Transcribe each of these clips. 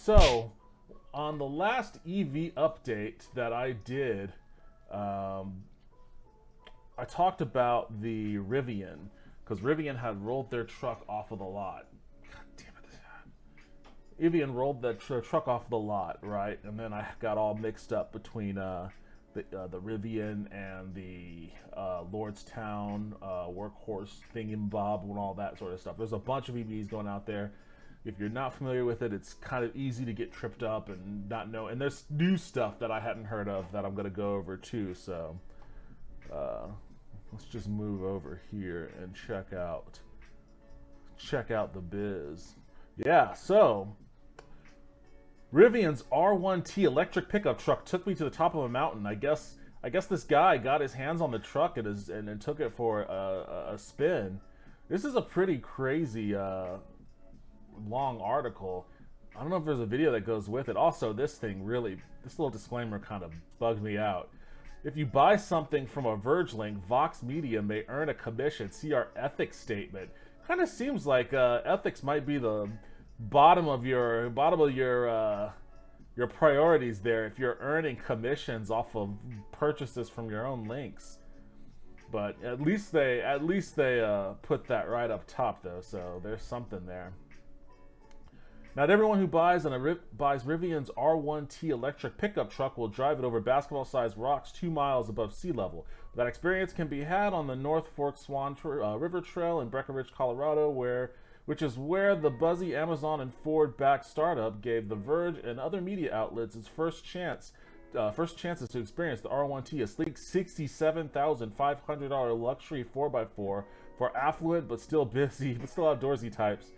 So, on the last EV update that I did, I talked about the Rivian, because Rivian had rolled their truck off of the lot. God damn it. Rivian rolled that truck off the lot, right? And then I got all mixed up between the Rivian and the Lordstown workhorse thingamabob and all that sort of stuff. There's a bunch of EVs going out there. If you're not familiar with it, it's kind of easy to get tripped up and not know. And there's new stuff that I hadn't heard of that I'm going to go over too. So let's just move over here and check out the biz. Yeah, so Rivian's R1T electric pickup truck took me to the top of a mountain. I guess this guy got his hands on the truck and took it for a spin. This is a pretty crazy long article. I don't know if there's a video that goes with it. Also, this little disclaimer kind of bugged me out. If you buy something from a Verge link, Vox Media may earn a commission. See our ethics statement. Kind of seems like ethics might be the bottom of your priorities there if you're earning commissions off of purchases from your own links. But at least they put that right up top though, so there's something there. Not everyone who buys Rivian's R1T electric pickup truck will drive it over basketball-sized rocks 2 miles above sea level. That experience can be had on the North Fork Swan River Trail in Breckenridge, Colorado, which is where the buzzy Amazon and Ford-backed startup gave The Verge and other media outlets its first chances to experience the R1T, a sleek $67,500 luxury 4x4 for affluent but still outdoorsy types.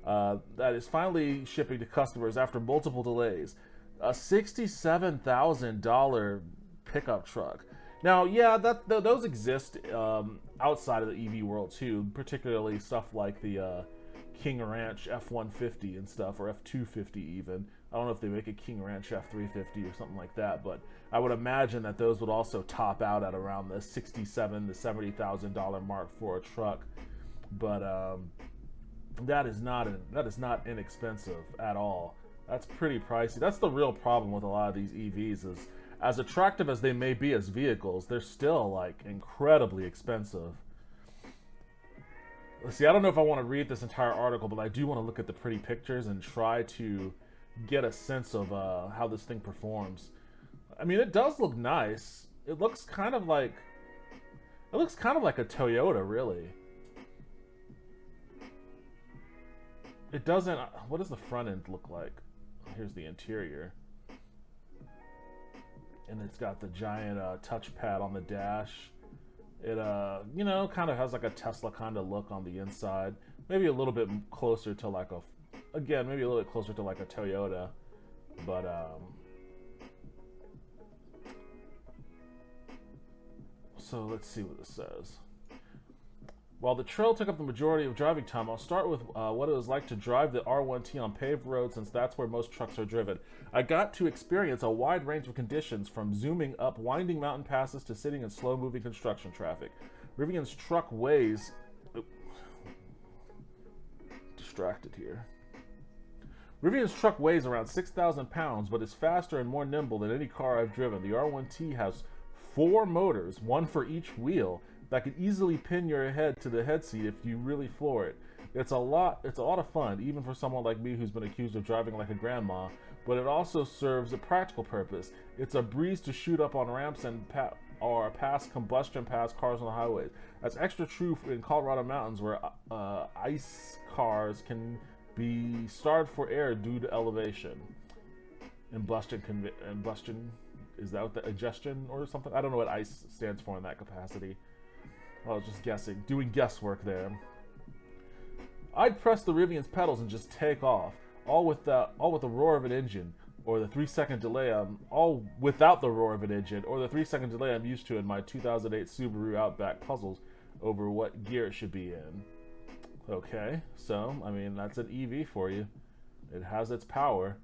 That is finally shipping to customers after multiple delays. A $67,000 pickup truck. Now, yeah, those exist outside of the EV world too, particularly stuff like the King Ranch F-150 and stuff, or F-250 even. I don't know if they make a King Ranch F-350 or something like that, but I would imagine that those would also top out at around the $67,000 to $70,000 mark for a truck. But that is not inexpensive at all. That's pretty pricey. That's the real problem with a lot of these EVs is, as attractive as they may be as vehicles, they're still like incredibly expensive. Let's see, I don't know if I want to read this entire article, but I do want to look at the pretty pictures and try to get a sense of how this thing performs. I mean, it does look nice. It looks kind of like a Toyota, really. It doesn't. What does the front end look like? Here's the interior, and it's got the giant touchpad on the dash. It kind of has like a Tesla kind of look on the inside. Maybe a little bit closer to like a Toyota, but so let's see what this says. While the trail took up the majority of driving time, I'll start with what it was like to drive the R1T on paved roads, since that's where most trucks are driven. I got to experience a wide range of conditions, from zooming up winding mountain passes to sitting in slow-moving construction traffic. Rivian's truck weighs... distracted here. Rivian's truck weighs around 6,000 pounds, but is faster and more nimble than any car I've driven. The R1T has 4 motors, one for each wheel, that could easily pin your head to the head seat if you really floor it. It's a lot of fun, even for someone like me who's been accused of driving like a grandma, but it also serves a practical purpose. It's a breeze to shoot up on ramps and past cars on the highways. That's extra true in Colorado mountains, where ice cars can be starved for air due to elevation. Combustion, is that what the ingestion or something? I don't know what ICE stands for in that capacity. I was just guessing, doing guesswork there. I'd press the Rivian's pedals and just take off, all with the roar of an engine, or the 3-second delay. All without the roar of an engine, or the 3-second delay I'm used to in my 2008 Subaru Outback puzzles over what gear it should be in. Okay, so I mean that's an EV for you. It has its power.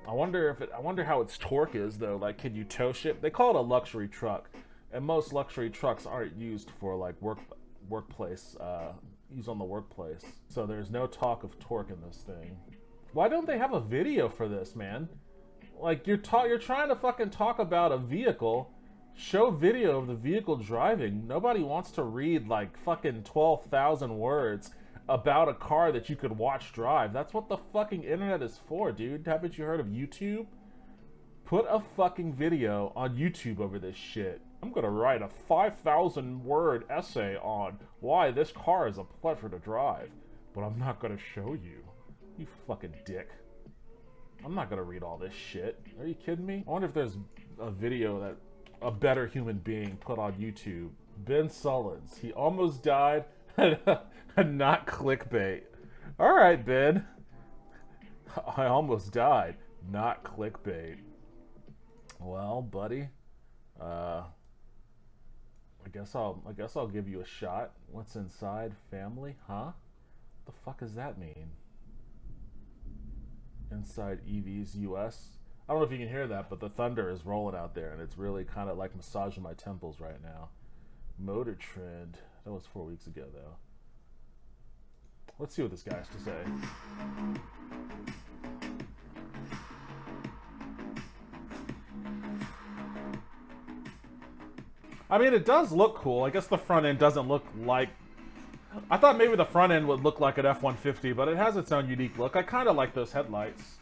I wonder how its torque is though. Like, can you tow ship? They call it a luxury truck. And most luxury trucks aren't used for like workplace, used on the workplace. So there's no talk of torque in this thing. Why don't they have a video for this, man? Like, you're trying to fucking talk about a vehicle, show video of the vehicle driving. Nobody wants to read like fucking 12,000 words about a car that you could watch drive. That's what the fucking internet is for, dude. Haven't you heard of YouTube? Put a fucking video on YouTube over this shit. I'm gonna write a 5,000 word essay on why this car is a pleasure to drive, but I'm not gonna show you. You fucking dick. I'm not gonna read all this shit. Are you kidding me? I wonder if there's a video that a better human being put on YouTube. Ben Sullins. He almost died. Not clickbait. Alright, Ben. I almost died. Not clickbait. Well, buddy. I guess I'll give you a shot. What's inside? Family? Huh? The fuck does that mean? Inside EVs US. I don't know if you can hear that, but the thunder is rolling out there, and it's really kind of like massaging my temples right now. Motor Trend. That was 4 weeks ago, though. Let's see what this guy has to say. I mean, it does look cool. I guess the front end doesn't look like... I thought maybe the front end would look like an F-150, but it has its own unique look. I kind of like those headlights.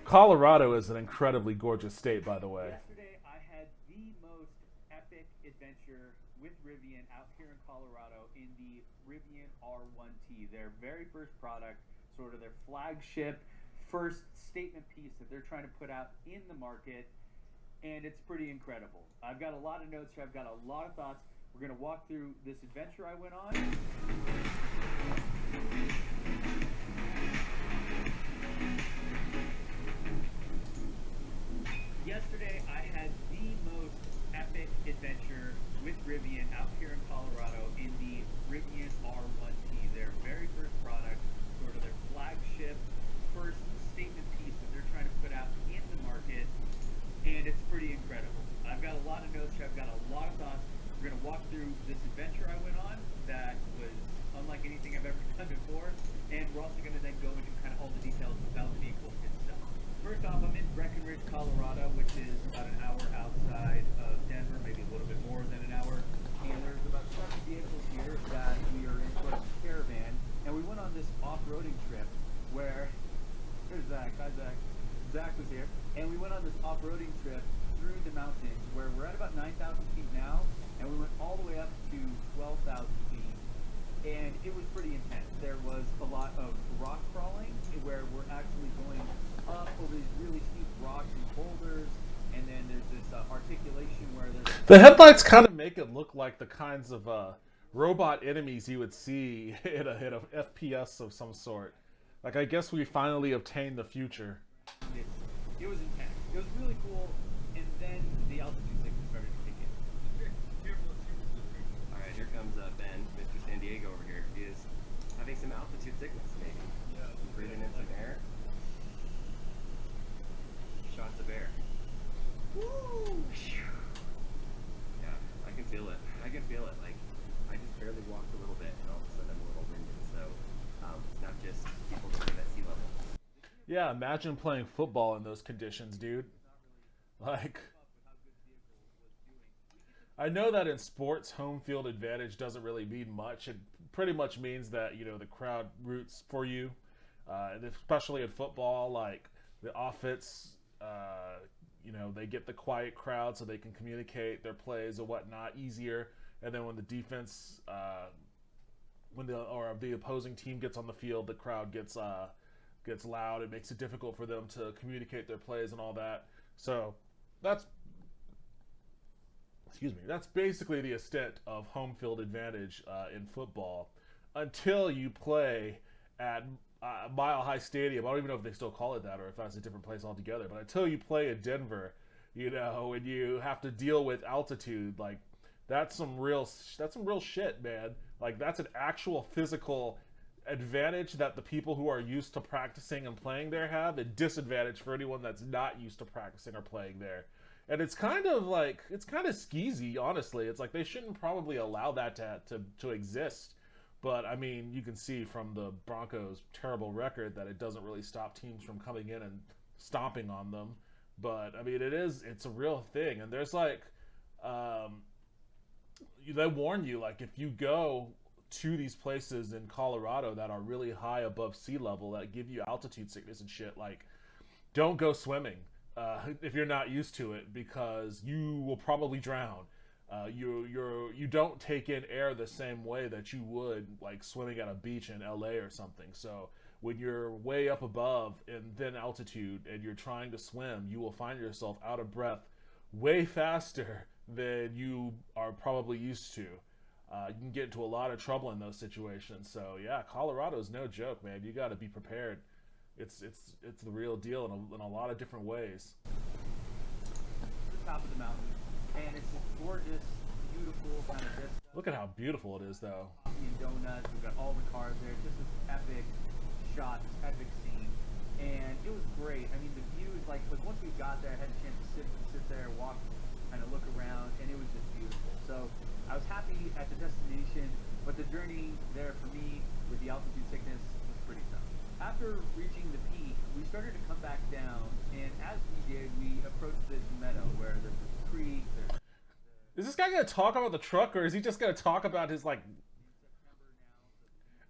Colorado is an incredibly gorgeous state, by the way. Yesterday, I had the most epic adventure with Rivian out here in Colorado in the Rivian R1T, their very first product, sort of their flagship first statement piece that they're trying to put out in the market, and it's pretty incredible. I've got a lot of notes here. I've got a lot of thoughts. We're going to walk through this adventure I went on. Yesterday, I had the most epic adventure with Rivian out here in Colorado in the Rivian R1T, their very first product, sort of their flagship first statement piece that they're trying to put out in the market, and it's pretty incredible. I've got a lot of notes here. I've got a lot of thoughts. We're going to walk through this adventure I went on that was unlike anything I've ever done before, and we're also going to then go into kind of all the details about the vehicle itself. First off, I'm in Breckenridge, Colorado, which is about an hour outside of Denver, maybe a little bit more than an hour. And there's about 7 vehicles here that we are in sort of a caravan. And we went on this off-roading trip where, there's Zach, hi Zach. Zach was here. And we went on this off-roading trip through the mountains where we're at about 9,000 feet now. And we went all the way up to 12,000 feet. And it was pretty intense. There was a lot of rock crawling where we're actually going up over these really steep rocks and boulders, and then there's this articulation where there's... The headlights kind of make it look like the kinds of robot enemies you would see in a FPS of some sort. Like, I guess we finally obtained the future. It was intense. It was really cool, and then the altitude sickness started to kick in. Alright, here comes Ben, Mr. San Diego over here. He is having some altitude sickness, maybe. Yeah. Breathing in some air. Shots of air. Woo! Yeah, I can feel it. I can feel it. Like, I just barely walked a little bit, and all of a sudden I'm a little winded. So, it's not just people living at sea level. Yeah, imagine playing football in those conditions, dude. Like, I know that in sports, home field advantage doesn't really mean much. It pretty much means that, you know, the crowd roots for you. And especially in football, like, the offense... you know, they get the quiet crowd so they can communicate their plays and whatnot easier. And then when the defense, when the opposing team gets on the field, the crowd gets loud. It makes it difficult for them to communicate their plays and all that. So that's basically the extent of home field advantage in football until you play at Mile High Stadium. I don't even know if they still call it that or if that's a different place altogether. But until you play in Denver, you know, and you have to deal with altitude, like that's some real shit, man. Like that's an actual physical advantage that the people who are used to practicing and playing there have, and disadvantage for anyone that's not used to practicing or playing there. And it's kind of like, it's kind of skeezy, honestly. It's like they shouldn't probably allow that to exist. But I mean, you can see from the Broncos' terrible record that it doesn't really stop teams from coming in and stomping on them. But I mean, it's a real thing. And there's like, they warn you, like, if you go to these places in Colorado that are really high above sea level that give you altitude sickness and shit, like, don't go swimming if you're not used to it, because you will probably drown. You don't take in air the same way that you would like swimming at a beach in LA or something. So when you're way up above in thin altitude and you're trying to swim, you will find yourself out of breath way faster than you are probably used to. You can get into a lot of trouble in those situations. So yeah, Colorado is no joke, man. You got to be prepared. It's the real deal in a lot of different ways. The top of the mountain, and it's this gorgeous, beautiful kind of vista. Look at how beautiful it is, though. Coffee and donuts. We've got all the cars there. Just this epic shot, this epic scene, and it was great. I mean, the view is like once we got there, I had a chance to sit there, walk, kind of look around, and it was just beautiful. So I was happy at the destination, but the journey there for me with the altitude sickness was pretty tough. After reaching the peak, we started to come back down, and as we did, we approached this meadow where there's this creek. Is this guy going to talk about the truck, or is he just going to talk about his, like...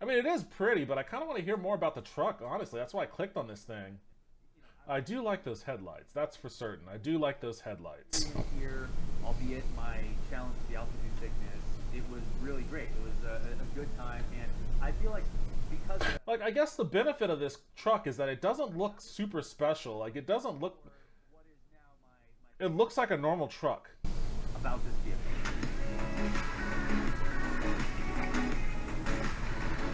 I mean, it is pretty, but I kind of want to hear more about the truck, honestly. That's why I clicked on this thing. I do like those headlights, that's for certain. I do like those headlights. Here, albeit my challenge with the altitude sickness, it was really great. It was a good time, and I feel like because of like, I guess the benefit of this truck is that it doesn't look super special. Like, it doesn't look... what is now It looks like a normal truck. about this vehicle.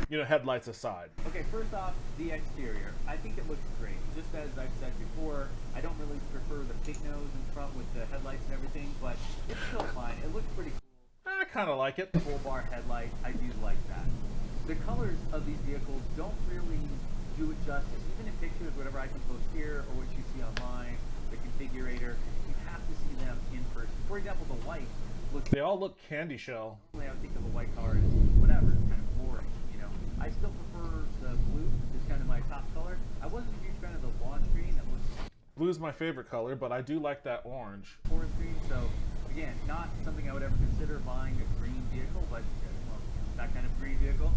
You know, headlights aside. Okay, first off, the exterior. I think it looks great. Just as I've said before, I don't really prefer the big nose in front with the headlights and everything, but it's still fine. It looks pretty cool. I kind of like it. Full bar headlight, I do like that. The colors of these vehicles don't really do it justice. Even in pictures, whatever I can post here or what you see online, the configurator, you have to see them in person. For example, the white looks... They all look candy shell. I would think of a white car as whatever, it's kind of boring, you know. I still prefer the blue, it's kind of my top color. I wasn't a huge fan of the launch green. That looks... Blue's my favorite color, but I do like that orange. Forest green, so again, not something I would ever consider buying a green vehicle, but well, that kind of green vehicle.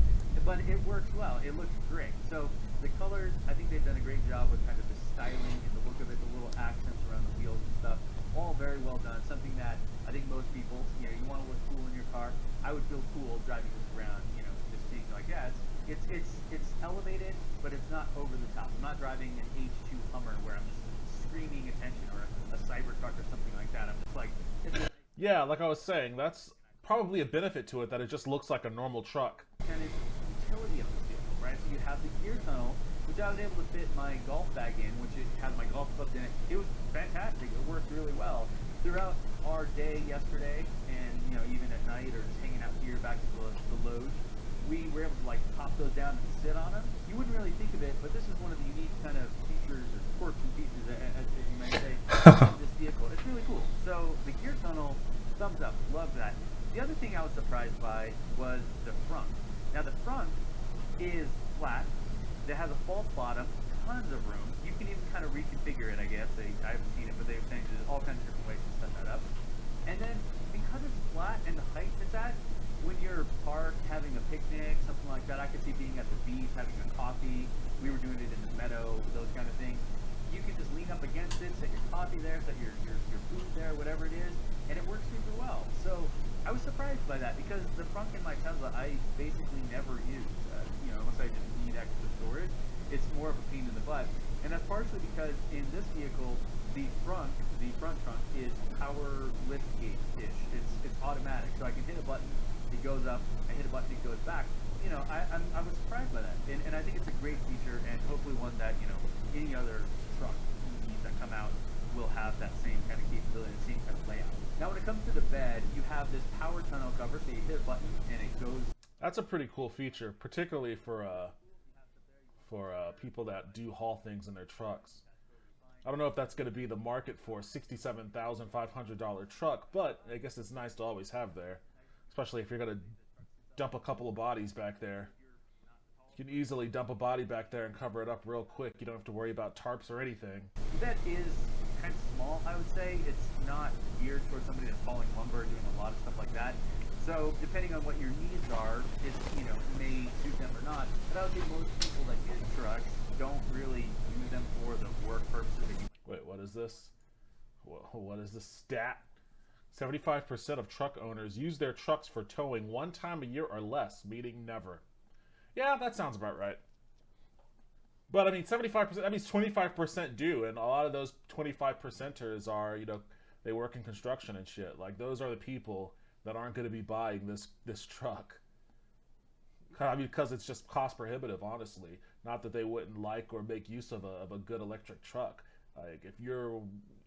But it works well. It looks great. So the colors, I think they've done a great job with kind of the styling and the look of it, the little accents around the wheels and stuff. All very well done. Something that I think most people, you know, you want to look cool in your car. I would feel cool driving this around, you know, just being like, yeah, it's elevated, but it's not over the top. I'm not driving an H2 Hummer where I'm just screaming attention, or a Cybertruck or something like that. I'm just like, yeah, like I was saying, that's probably a benefit to it, that it just looks like a normal truck. kind of utility of this vehicle, right? So you have the gear tunnel, which I was able to fit my golf bag in, which it had my golf clubs in it. It was fantastic. It worked really well. Throughout our day yesterday, and you know, even at night or just hanging out here back to the loge, we were able to like pop those down and sit on them. You wouldn't really think of it, but this is one of the unique kind of features or quirks and features, as you might say, of this vehicle. It's really cool. So the gear tunnel, thumbs up, love that. The other thing I was surprised by was the front. Now the front is flat. It has a false bottom, tons of room. You can even kind of reconfigure it, I guess. I haven't seen it, but they've changed it all kinds of different ways to set that up. And then because it's flat and the height it's at, when you're parked having a picnic, something like that, I could see being at the beach, having a coffee. We were doing it in the meadow, those kind of things. You can just lean up against it, set your coffee there, set your food there, whatever it is, and it works super well. So I was surprised by that, because the front in my Tesla I basically never use, you know, unless I just need extra storage. It's more of a pain in the butt, and that's partially because in this vehicle, the front trunk is power lift gate-ish. It's automatic, so I can hit a button, it goes up, I hit a button, it goes back. You know, I was surprised by that, and I think it's a great feature, and hopefully one that, you know, any other truck EVs that come out will have that same kind of capability, the same kind of layout. Now when it comes to the bed, you have this power tunnel cover, so you hit a button and it goes. That's a pretty cool feature, particularly for people that do haul things in their trucks. I don't know if that's going to be the market for a $67,500 truck, but I guess it's nice to always have there, especially if you're going to dump a couple of bodies back there. You can easily dump a body back there and cover it up real quick. You don't have to worry about tarps or anything. That is kind of small, I would say. It's not geared towards somebody that's hauling lumber, doing a lot of stuff like that. So depending on what your needs are, it may suit them or not. But I would say most people that use trucks don't really use them for the work purposes that you. Wait, what is this? What is this stat? 75% of truck owners use their trucks for towing one time a year or less, meaning never. Yeah, that sounds about right. But I mean, 75%, that means 25% do, and a lot of those 25%ers are, you know, they work in construction and shit. Like, those are the people that aren't going to be buying this truck. I mean, because it's just cost prohibitive, honestly. Not that they wouldn't like or make use of a good electric truck. Like, if you're,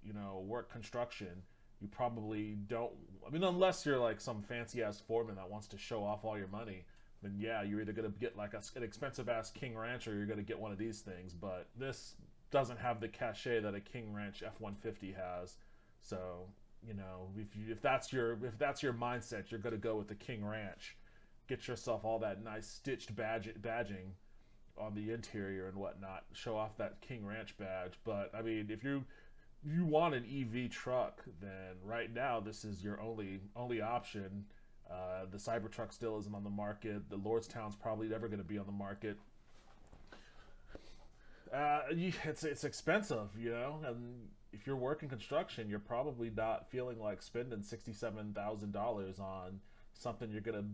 you know, work construction, you probably don't, I mean, unless you're like some fancy-ass foreman that wants to show off all your money, then yeah, you're either going to get like an expensive-ass King Ranch or you're going to get one of these things. But this doesn't have the cachet that a King Ranch F-150 has. So, you know, if that's your mindset, you're going to go with the King Ranch. Get yourself all that nice stitched badging on the interior and whatnot. Show off that King Ranch badge. But I mean, if you want an EV truck, then right now this is your only option. The Cybertruck still isn't on the market. The Lordstown's probably never going to be on the market. It's expensive, you know. And if you're working construction, you're probably not feeling like spending $67,000 on something you're going to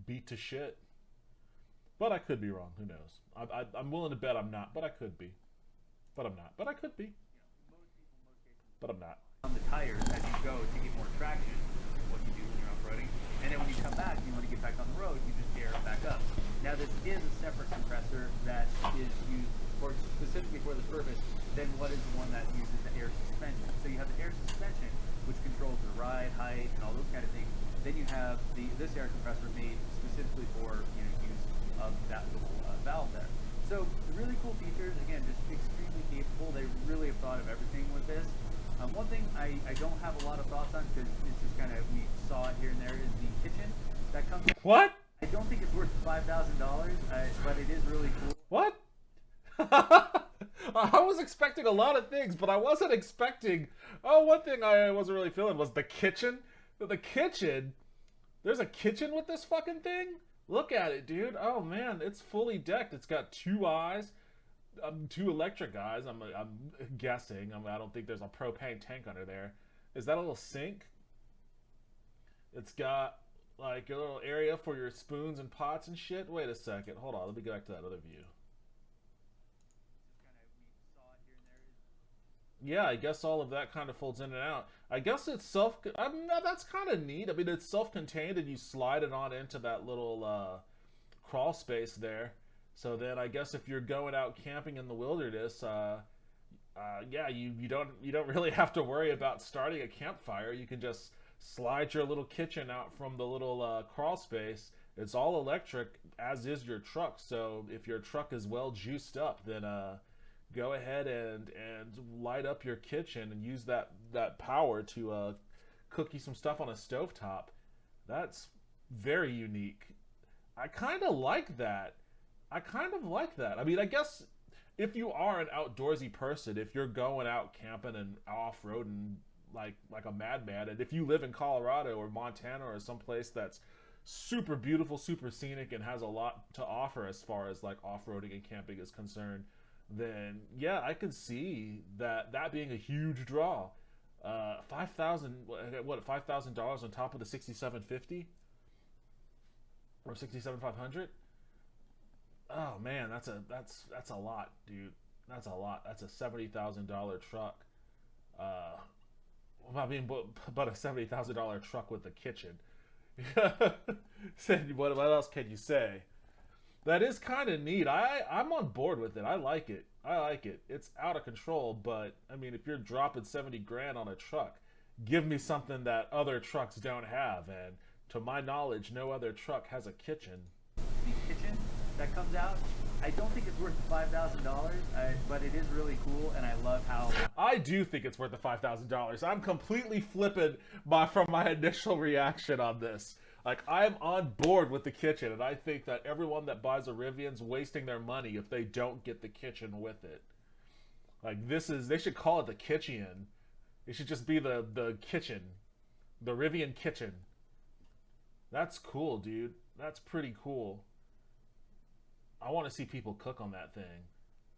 beat to shit. But I could be wrong. Who knows? I'm willing to bet I'm not, but I could be. But I'm not. But I could be. But I'm not. On the tires as you go to get more traction, what you do when you're off-roading, and then when you come back, you want to get back on the road, you just air it back up. Now this is a separate compressor that is used specifically for this purpose than what is the one that uses the air suspension. So you have the air suspension, which controls the ride, height, and all those kind of things. Then you have this air compressor made specifically for, you know, use of that little valve there. So really cool features. Again, just extremely capable. They really have thought of everything with this. One thing I don't have a lot of thoughts on, because it's just kind of, we saw it here and there, is the kitchen that comes. What? I don't think it's worth $5,000, but it is really cool. What? I was expecting a lot of things, but I wasn't expecting. Oh, one thing I wasn't really feeling was the kitchen. The kitchen. There's a kitchen with this fucking thing? Look at it, dude. Oh man, it's fully decked. It's got 2 eyes. 2 electric eyes. I'm guessing. I don't think there's a propane tank under there. Is that a little sink? It's got like a little area for your spoons and pots and shit. Wait a second. Hold on. Let me go back to that other view. Yeah, I guess all of that kind of folds in and out. I guess it's that's kind of neat. I mean, it's self-contained and you slide it on into that little crawl space there. So then I guess if you're going out camping in the wilderness, yeah, you don't really have to worry about starting a campfire. You can just slide your little kitchen out from the little crawl space. It's all electric, as is your truck. So if your truck is well juiced up, then go ahead and light up your kitchen and use that power to cook you some stuff on a stovetop. That's very unique. I kind of like that. I mean, I guess if you are an outdoorsy person, if you're going out camping and off-roading like a madman, and if you live in Colorado or Montana or someplace that's super beautiful, super scenic, and has a lot to offer as far as like off-roading and camping is concerned, then yeah, I can see that being a huge draw. $5,000 on top of the $6,750 or $67,500. Oh man, that's a lot, dude. That's a lot. That's a $70,000 truck. I mean, but a $70,000 truck with a kitchen. What else can you say? That is kind of neat. I'm on board with it. I like it. It's out of control, but I mean, if you're dropping 70 grand on a truck, give me something that other trucks don't have. And to my knowledge, no other truck has a kitchen. The kitchen that comes out I don't think it's worth the $5,000, but it is really cool, and I love how... I do think it's worth the $5,000. I'm completely flippant from my initial reaction on this. Like, I'm on board with the kitchen, and I think that everyone that buys a Rivian's wasting their money if they don't get the kitchen with it. Like, they should call it the kitchen. It should just be the kitchen. The Rivian kitchen. That's cool, dude. That's pretty cool. I want to see people cook on that thing.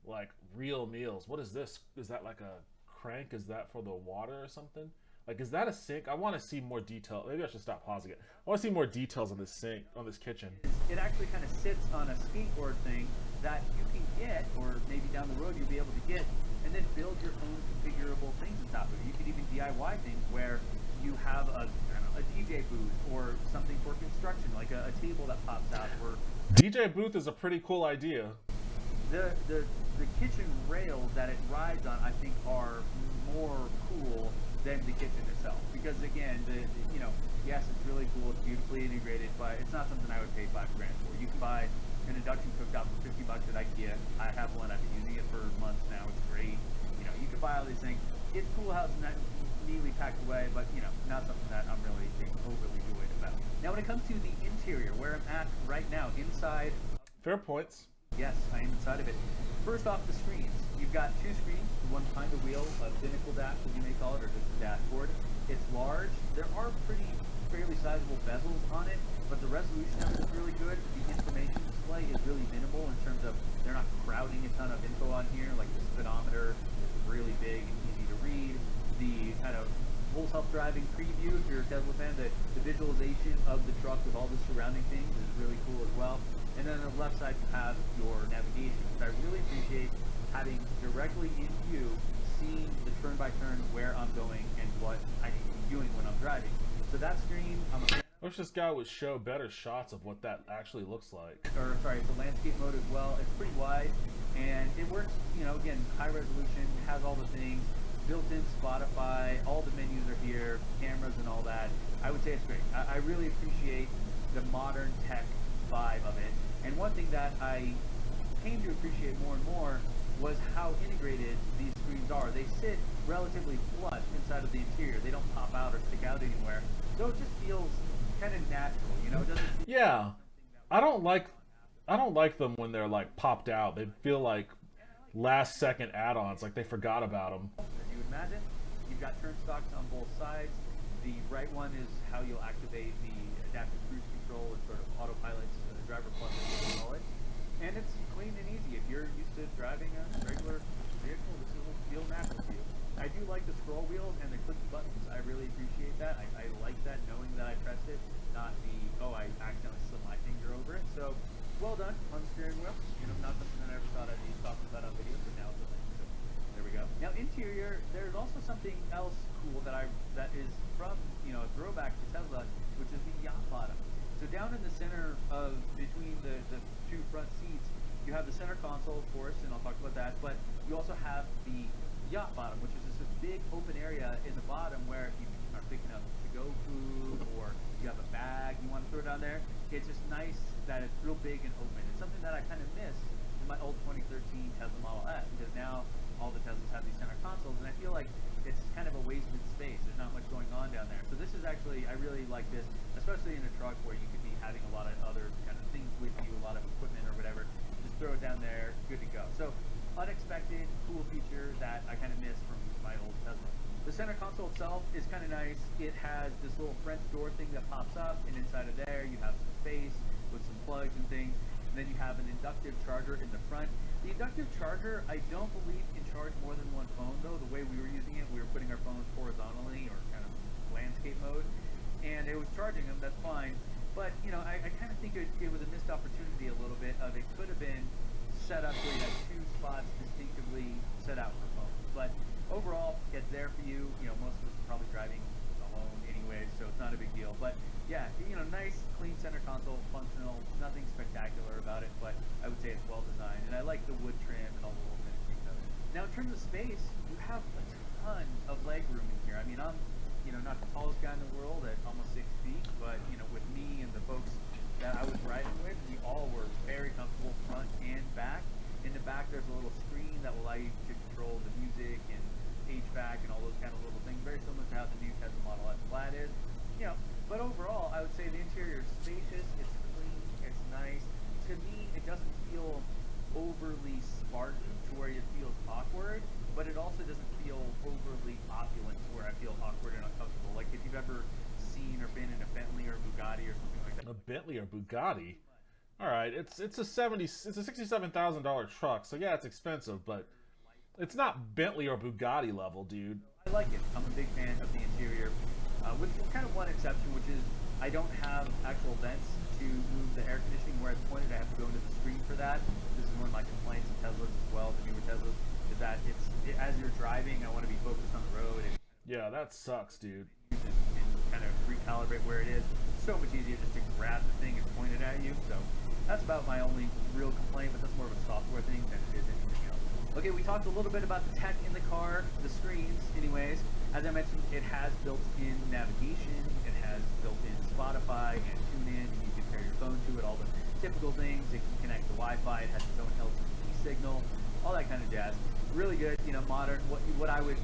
Like, real meals. What is this? Is that like a crank? Is that for the water or something? Like, is that a sink? I want to see more detail. Maybe I should stop pausing it. I want to see more details on this sink, on this kitchen. It actually kind of sits on a skateboard thing that you can get, or maybe down the road you'll be able to get, and then build your own configurable things on top of it. You could even DIY things where you have a DJ booth or something for construction, like a table that pops out. Or DJ booth is a pretty cool idea. The kitchen rails that it rides on, I think, are more cool than the kitchen itself. Because again, yes, it's really cool, it's beautifully integrated, but it's not something I would pay $5,000 for. You can buy an induction cooktop for $50 at IKEA. I have one. I've been using it for months now. It's great. You can buy all these things. It's cool how it's not neatly packed away, but not something that I'm really overly joyed about. Now, when it comes to the interior, where I'm at right now, inside. Fair points. Yes, I am inside of it. First off, the screens. You've got two screens, the one behind the wheel, a binnacle dash, as you may call it, or just a dashboard. It's large. There are fairly sizable bezels on it, but the resolution of it is really good. The information display is really minimal in terms of they're not crowding a ton of info on here, like the speedometer is really big and easy to read. The kind of full self-driving preview, if you're a Tesla fan, the visualization of the truck with all the surrounding things is really cool as well. And then on the left side, you have your navigation, which I really appreciate having directly in view, seeing the turn-by-turn where I'm going and what I need to be doing when I'm driving. So that screen, I'm a fan. I wish this guy would show better shots of what that actually looks like. It's a landscape mode as well. It's pretty wide, and it works, again, high resolution, has all the things, built-in Spotify, all the menus are here, cameras and all that. I would say it's great. I really appreciate the modern tech vibe of it. And one thing that I came to appreciate more and more was how integrated these screens are. They sit relatively flush inside of the interior. They don't pop out or stick out anywhere. So it just feels kind of natural, It doesn't feel yeah. I don't like them when they're like popped out. They feel like last second add-ons, like they forgot about them. As you would imagine, you've got turn stocks on both sides. The right one is how you'll activate the adaptive cruise control and sort of autopilot driver plus, as you call it. And it's clean and easy. If you're used to driving a regular vehicle, this will feel natural to you. I do like the scroll wheels and the clicky buttons. I really appreciate that. I like that, knowing that I pressed it, not I accidentally slid my finger over it. So, well done on the steering wheel. Not something that I ever thought I'd be talking about on video, but now it's a thing. So, there we go. Now, interior, there's also something else cool that is from, a throwback to Tesla, which is the yacht bottom. So down in the center between the two front seats, you have the center console, of course, and I'll talk about that, but you also have the yacht bottom, which is just this big open area in the bottom where if you are picking up to-go food or you have a bag you want to throw down there, it's just nice that it's real big and open. It's something that I kind of miss in my old 2013 Tesla Model S, because now all the Teslas have these center consoles, and I feel like it's kind of a wasted space. There's not much going on down there. So this is actually, I really like this, especially in a truck where you could be having a lot of other kind of things with you, a lot of equipment or whatever. Just throw it down there, good to go. So unexpected, cool feature that I kind of miss from my old Tesla. The center console itself is kind of nice. It has this little French door thing that pops up, and inside of there you have some space with some plugs and things. And then you have an inductive charger in the front. The inductive charger, I don't believe can charge more than one phone, though. The way we were using it, we were putting our phones horizontally or kind of landscape mode, and it was charging them. That's fine. But, I kind of think it was a missed opportunity a little bit of it could have been set up where you had two spots distinctively set out for phones. But overall, it's there for you. Most of us are probably driving alone anyway, so it's not a big deal. But yeah, nice, clean center console, functional, nothing spectacular about it, but I would say it's well designed, and I like the wood trim and all the little finishings of it. Now, in terms of space, you have a ton of leg room in here. I mean, I'm, not the tallest guy in the world at almost 6 feet, but, with me and the folks that I was riding with, we all were very comfortable front and back. overly Spartan to where it feels awkward, but it also doesn't feel overly opulent to where I feel awkward and uncomfortable. Like if you've ever seen or been in a Bentley or Bugatti or something like that. A Bentley or Bugatti? All right, it's a $67,000 truck, so yeah, it's expensive, but it's not Bentley or Bugatti level, dude. I like it. I'm a big fan of the interior, with kind of one exception, which is I don't have actual vents to move the air conditioning where it's pointed. I have to go into the screen for that. This is one of my complaints of Teslas as well, the newer Teslas, is that as you're driving, I want to be focused on the road. And yeah, that sucks, dude. And kind of recalibrate where it is. It's so much easier just to grab the thing and point it at you. So that's about my only real complaint, but that's more of a software thing than it is anything else. Okay, we talked a little bit about the tech in the car, the screens, anyways. As I mentioned, it has built-in navigation, it has built-in Spotify and TuneIn, and you can pair your phone to it, all the typical things. It can connect to Wi-Fi, it has its own LTE signal, all that kind of jazz. Really good, modern, what I would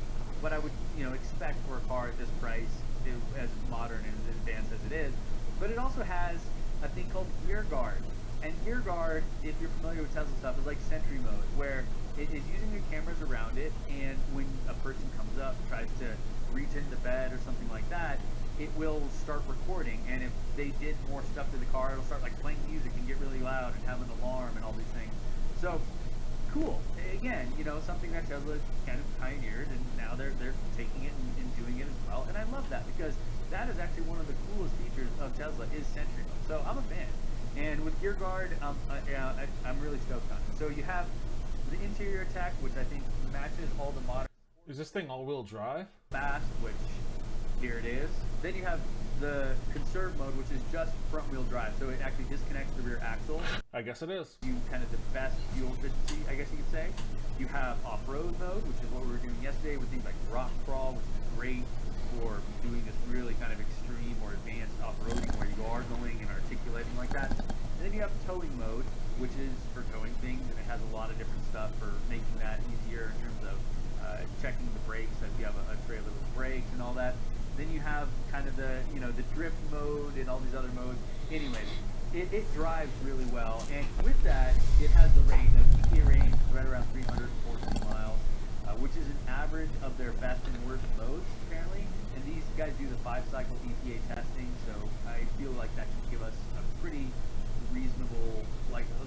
expect for a car at this price, as modern and as advanced as it is. But it also has a thing called Gear Guard. And Gear Guard, if you're familiar with Tesla stuff, is like Sentry Mode, where it is using your cameras around it, and when a person comes up, tries to reach into the bed or something like that, it will start recording, and if they did more stuff to the car, it'll start like playing music and get really loud and have an alarm and all these things. So, cool. Again, something that Tesla kind of pioneered, and now they're taking it and doing it as well, and I love that, because that is actually one of the coolest features of Tesla is Sentry Mode. So I'm a fan. And with Gear Guard, I'm really stoked on it. So you have the interior tech, which I think matches all the modern. Is this thing all-wheel drive? Fast, which here it is. Then you have the conserve mode, which is just front-wheel drive, so it actually disconnects the rear axle. I guess it is. You kind of the best fuel efficiency, I guess you could say. You have off-road mode, which is what we were doing yesterday with things like rock crawl, which is great for doing this really kind of extreme or advanced off-roading where you are going and articulating like that. And then you have towing mode, which is for towing things, and it has a lot of different stuff for making that easier in terms of checking the brakes, if you have a trailer with brakes and all that. Then you have kind of the drift mode and all these other modes. Anyways, it drives really well, and with that, it has the range, the EPA range, right around 314 miles, which is an average of their best and worst modes, apparently. And these guys do the 5-cycle EPA testing, so I feel like that should give us a pretty reasonable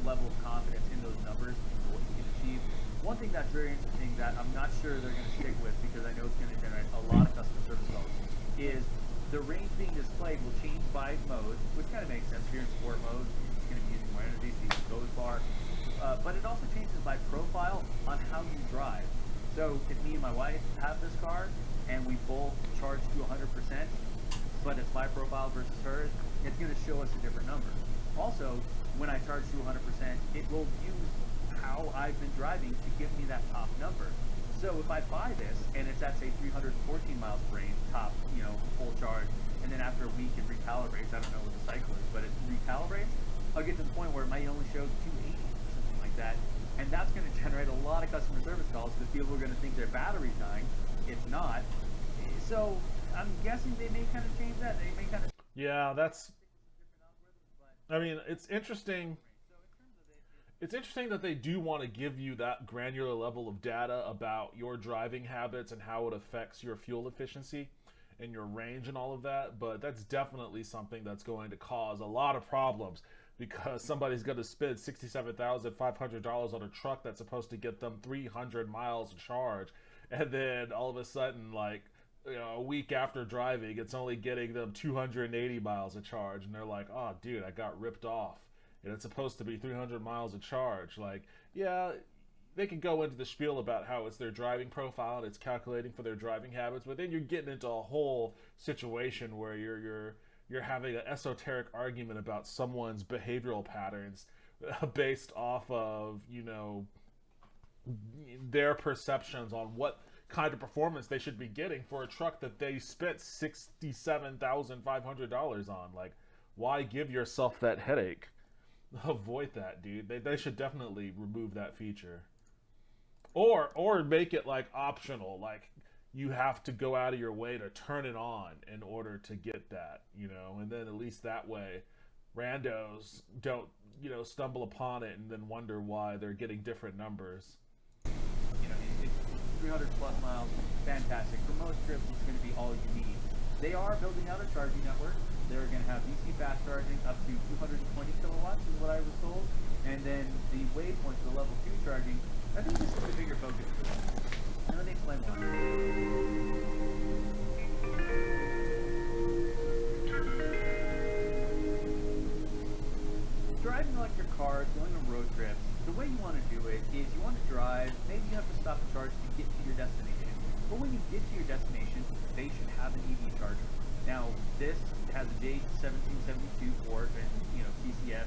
level of confidence in those numbers and what you can achieve. One thing that's very interesting that I'm not sure they're going to stick with, because I know it's going to generate a lot of customer service calls, is the range being displayed will change by mode, which kind of makes sense. Here in sport mode, it's going to be using more energy, so you can go as far. But it also changes by profile on how you drive. So if me and my wife have this car and we both charge to 100%, but it's my profile versus hers, it's going to show us a different number. Also, when I charge to 100%, it will use how I've been driving to give me that top number. So if I buy this and it's at say 314 miles per range, top, full charge, and then after a week it recalibrates, I don't know what the cycle is, but it recalibrates, I'll get to the point where it might only show 280 or something like that. And that's going to generate a lot of customer service calls because people are going to think their battery's dying. It's not. So I'm guessing they may kind of change that. They may kind of... Yeah, that's... I mean, it's interesting. It's interesting that they do want to give you that granular level of data about your driving habits and how it affects your fuel efficiency and your range and all of that, but that's definitely something that's going to cause a lot of problems, because somebody's going to spend $67,500 on a truck that's supposed to get them 300 miles of charge, and then all of a sudden, a week after driving, it's only getting them 280 miles of charge, and they're like, oh dude, I got ripped off, and it's supposed to be 300 miles of charge. Yeah, they can go into the spiel about how it's their driving profile and it's calculating for their driving habits, but then you're getting into a whole situation where you're having an esoteric argument about someone's behavioral patterns based off of their perceptions on what kind of performance they should be getting for a truck that they spent $67,500 on. Why give yourself that headache? Avoid that, dude. They should definitely remove that feature, or make it optional. You have to go out of your way to turn it on in order to get that, and then at least that way, randos don't, you know, stumble upon it and then wonder why they're getting different numbers. You know, it's 300 plus miles, fantastic. For most trips, it's going to be all you need. They are building out a charging network. They're going to have DC fast charging up to 220 kilowatts is what I was told. And then the waypoint for the level 2 charging, I think this is the bigger focus for them. Now let me explain why. Driving electric cars, going on road trips, the way you want to do it is you want to drive, maybe you have to stop and charge to get to your destination. But when you get to your destination, they should have an EV charger. Now, this has a J1772 port and, you know, CCS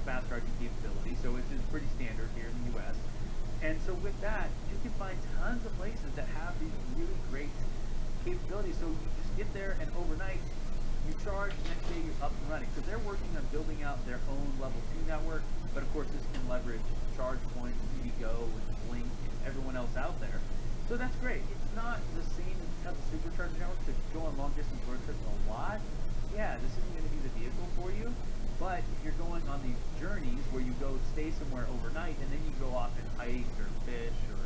fast charging capability, so it's pretty standard here in the US. And so with that, you can find tons of places that have these really great capabilities. So you just get there and overnight, you charge, next day you're up and running. So they're working on building out their own level 2 network, but of course this can leverage ChargePoint, EVgo, and Blink, and everyone else out there. So that's great. It's not the same as a supercharger network to go on long distance road trips a lot. Yeah, this isn't going to be the vehicle for you. But if you're going on these journeys where you go stay somewhere overnight and then you go off and hike or fish or,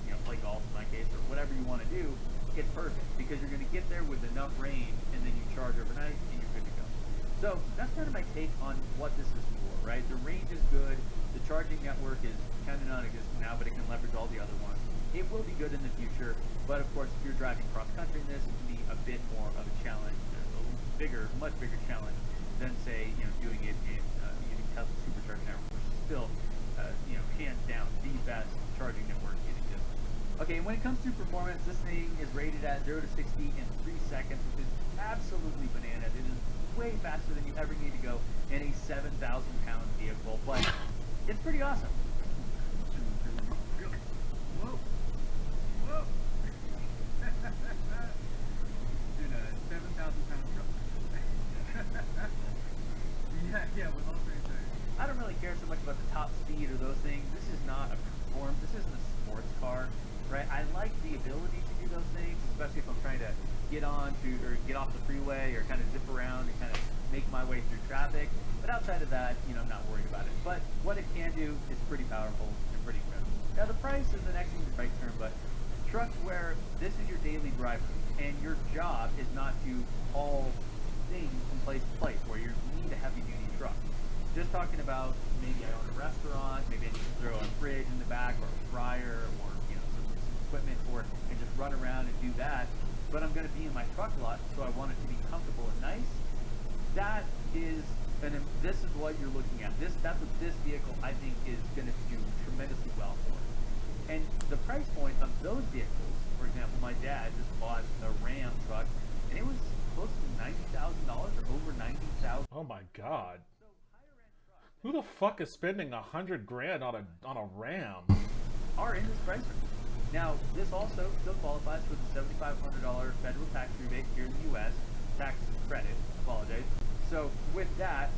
you know, play golf in my case or whatever you want to do, it's perfect because you're going to get there with enough range and then you charge overnight and you're good to go. So that's kind of my take on what this is for, right? The range is good. The charging network is kind of non-existent now, but it can leverage all the other ones. It will be good in the future, but of course, if you're driving cross-country in this, it can be a bit more of a challenge, a bigger, much bigger challenge than, say, you know, doing it in using Tesla supercharging network, which is still, you know, hands down the best charging network in existence. Okay, when it comes to performance, this thing is rated at 0 to 60 in 3 seconds, which is absolutely bananas. It is way faster than you ever need to go in a 7,000-pound vehicle, but it's pretty awesome. Whoa! Whoa! In a 7,000-pound truck. Yeah, with all three things. I don't really care so much about the top speed or those things. This is not a performance. This isn't a sports car, right? I like the ability to do those things, especially if I'm trying to get on to or get off the freeway or kind of zip around and kind of make my way through traffic. But outside of that, you know, I'm not worried about it. But what it can do is pretty powerful and pretty incredible. Now, the price isn't actually the right term, but trucks where this is your daily driver and your job is not to haul things from place to place where you need a heavy duty truck. Just talking about maybe I own a restaurant, maybe I need to throw a fridge in the back or a fryer or, you know, some equipment for it and just run around and do that. But I'm going to be in my truck lot, so I want it to be comfortable and nice. That is, and this is what you're looking at. That's what this vehicle I think is going to do tremendously well for. And the price point of those vehicles, for example, my dad just bought a Ram truck, and it was close to $90,000 or over $90,000. Oh my god. Who the fuck is spending $100 grand on a Ram? Are in this price range. Now, this also still qualifies for the $7,500 federal tax rebate here in the U.S. Tax credit, apologize. So with that,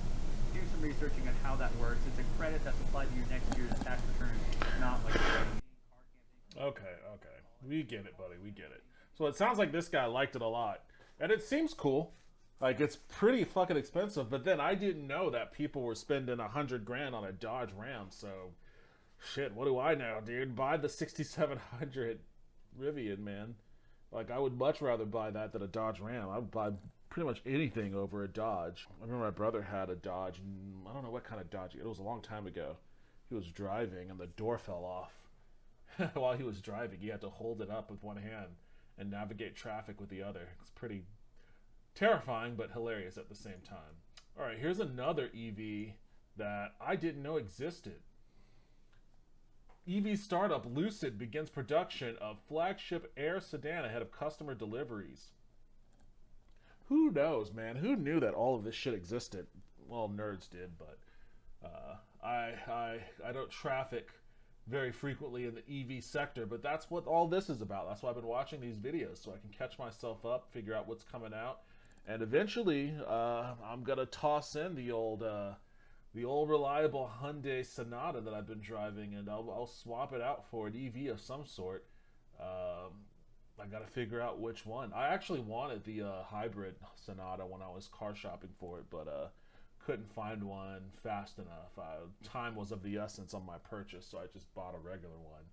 do some researching on how that works. It's a credit that's applied to your next year's tax return, not like a Okay. We get it, buddy. We get it. So it sounds like this guy liked it a lot. And it seems cool. Like, it's pretty fucking expensive, but then I didn't know that people were spending $100 grand on a Dodge Ram, so shit, what do I know, dude? Buy the 6700 Rivian, man. Like, I would much rather buy that than a Dodge Ram. I would buy pretty much anything over a Dodge. I remember my brother had a Dodge, and I don't know what kind of Dodge. It was a long time ago. He was driving, and the door fell off. While he was driving, he had to hold it up with one hand and navigate traffic with the other. It's pretty terrifying, but hilarious at the same time. All right, here's another EV that I didn't know existed. EV startup Lucid begins production of flagship Air sedan ahead of customer deliveries. Who knows, man? Who knew that all of this shit existed? Well, nerds did, but I don't traffic very frequently in the EV sector, but that's what all this is about. That's why I've been watching these videos, so I can catch myself up, figure out what's coming out, and eventually I'm gonna toss in the old reliable Hyundai Sonata that I've been driving, and I'll swap it out for an EV of some sort. I gotta figure out which one. I actually wanted the hybrid Sonata when I was car shopping for it, but couldn't find one fast enough. Time was of the essence on my purchase, so I just bought a regular one.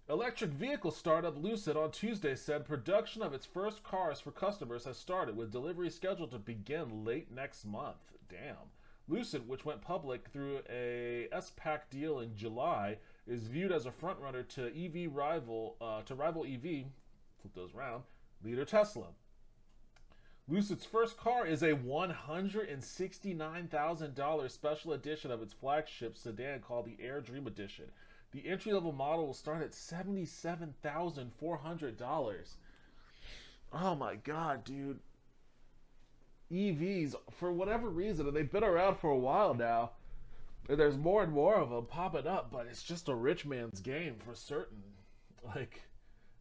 Electric vehicle startup Lucid on Tuesday said production of its first cars for customers has started, with delivery scheduled to begin late next month. Damn. Lucid, which went public through a SPAC deal in July, is viewed as a frontrunner to rival EV, flip those around, leader Tesla. Lucid's first car is a $169,000 special edition of its flagship sedan called the Air Dream Edition. The entry-level model will start at $77,400. Oh my god, dude. EVs, for whatever reason, and they've been around for a while now, and there's more and more of them popping up, but it's just a rich man's game for certain. Like,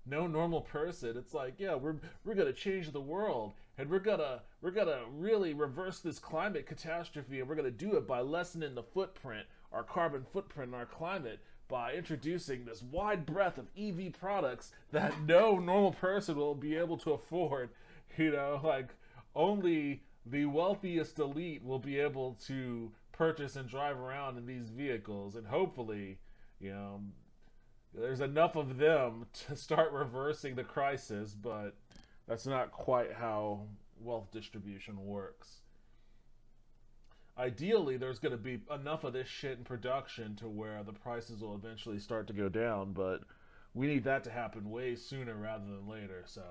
no normal person. It's like, yeah, we're gonna change the world, and we're gonna really reverse this climate catastrophe, and we're gonna do it by lessening the footprint, our carbon footprint, and our climate, by introducing this wide breadth of EV products that no normal person will be able to afford. You know, like, only the wealthiest elite will be able to purchase and drive around in these vehicles, and hopefully, you know, there's enough of them to start reversing the crisis, but that's not quite how wealth distribution works. Ideally, there's going to be enough of this shit in production to where the prices will eventually start to go down, but we need that to happen way sooner rather than later. So,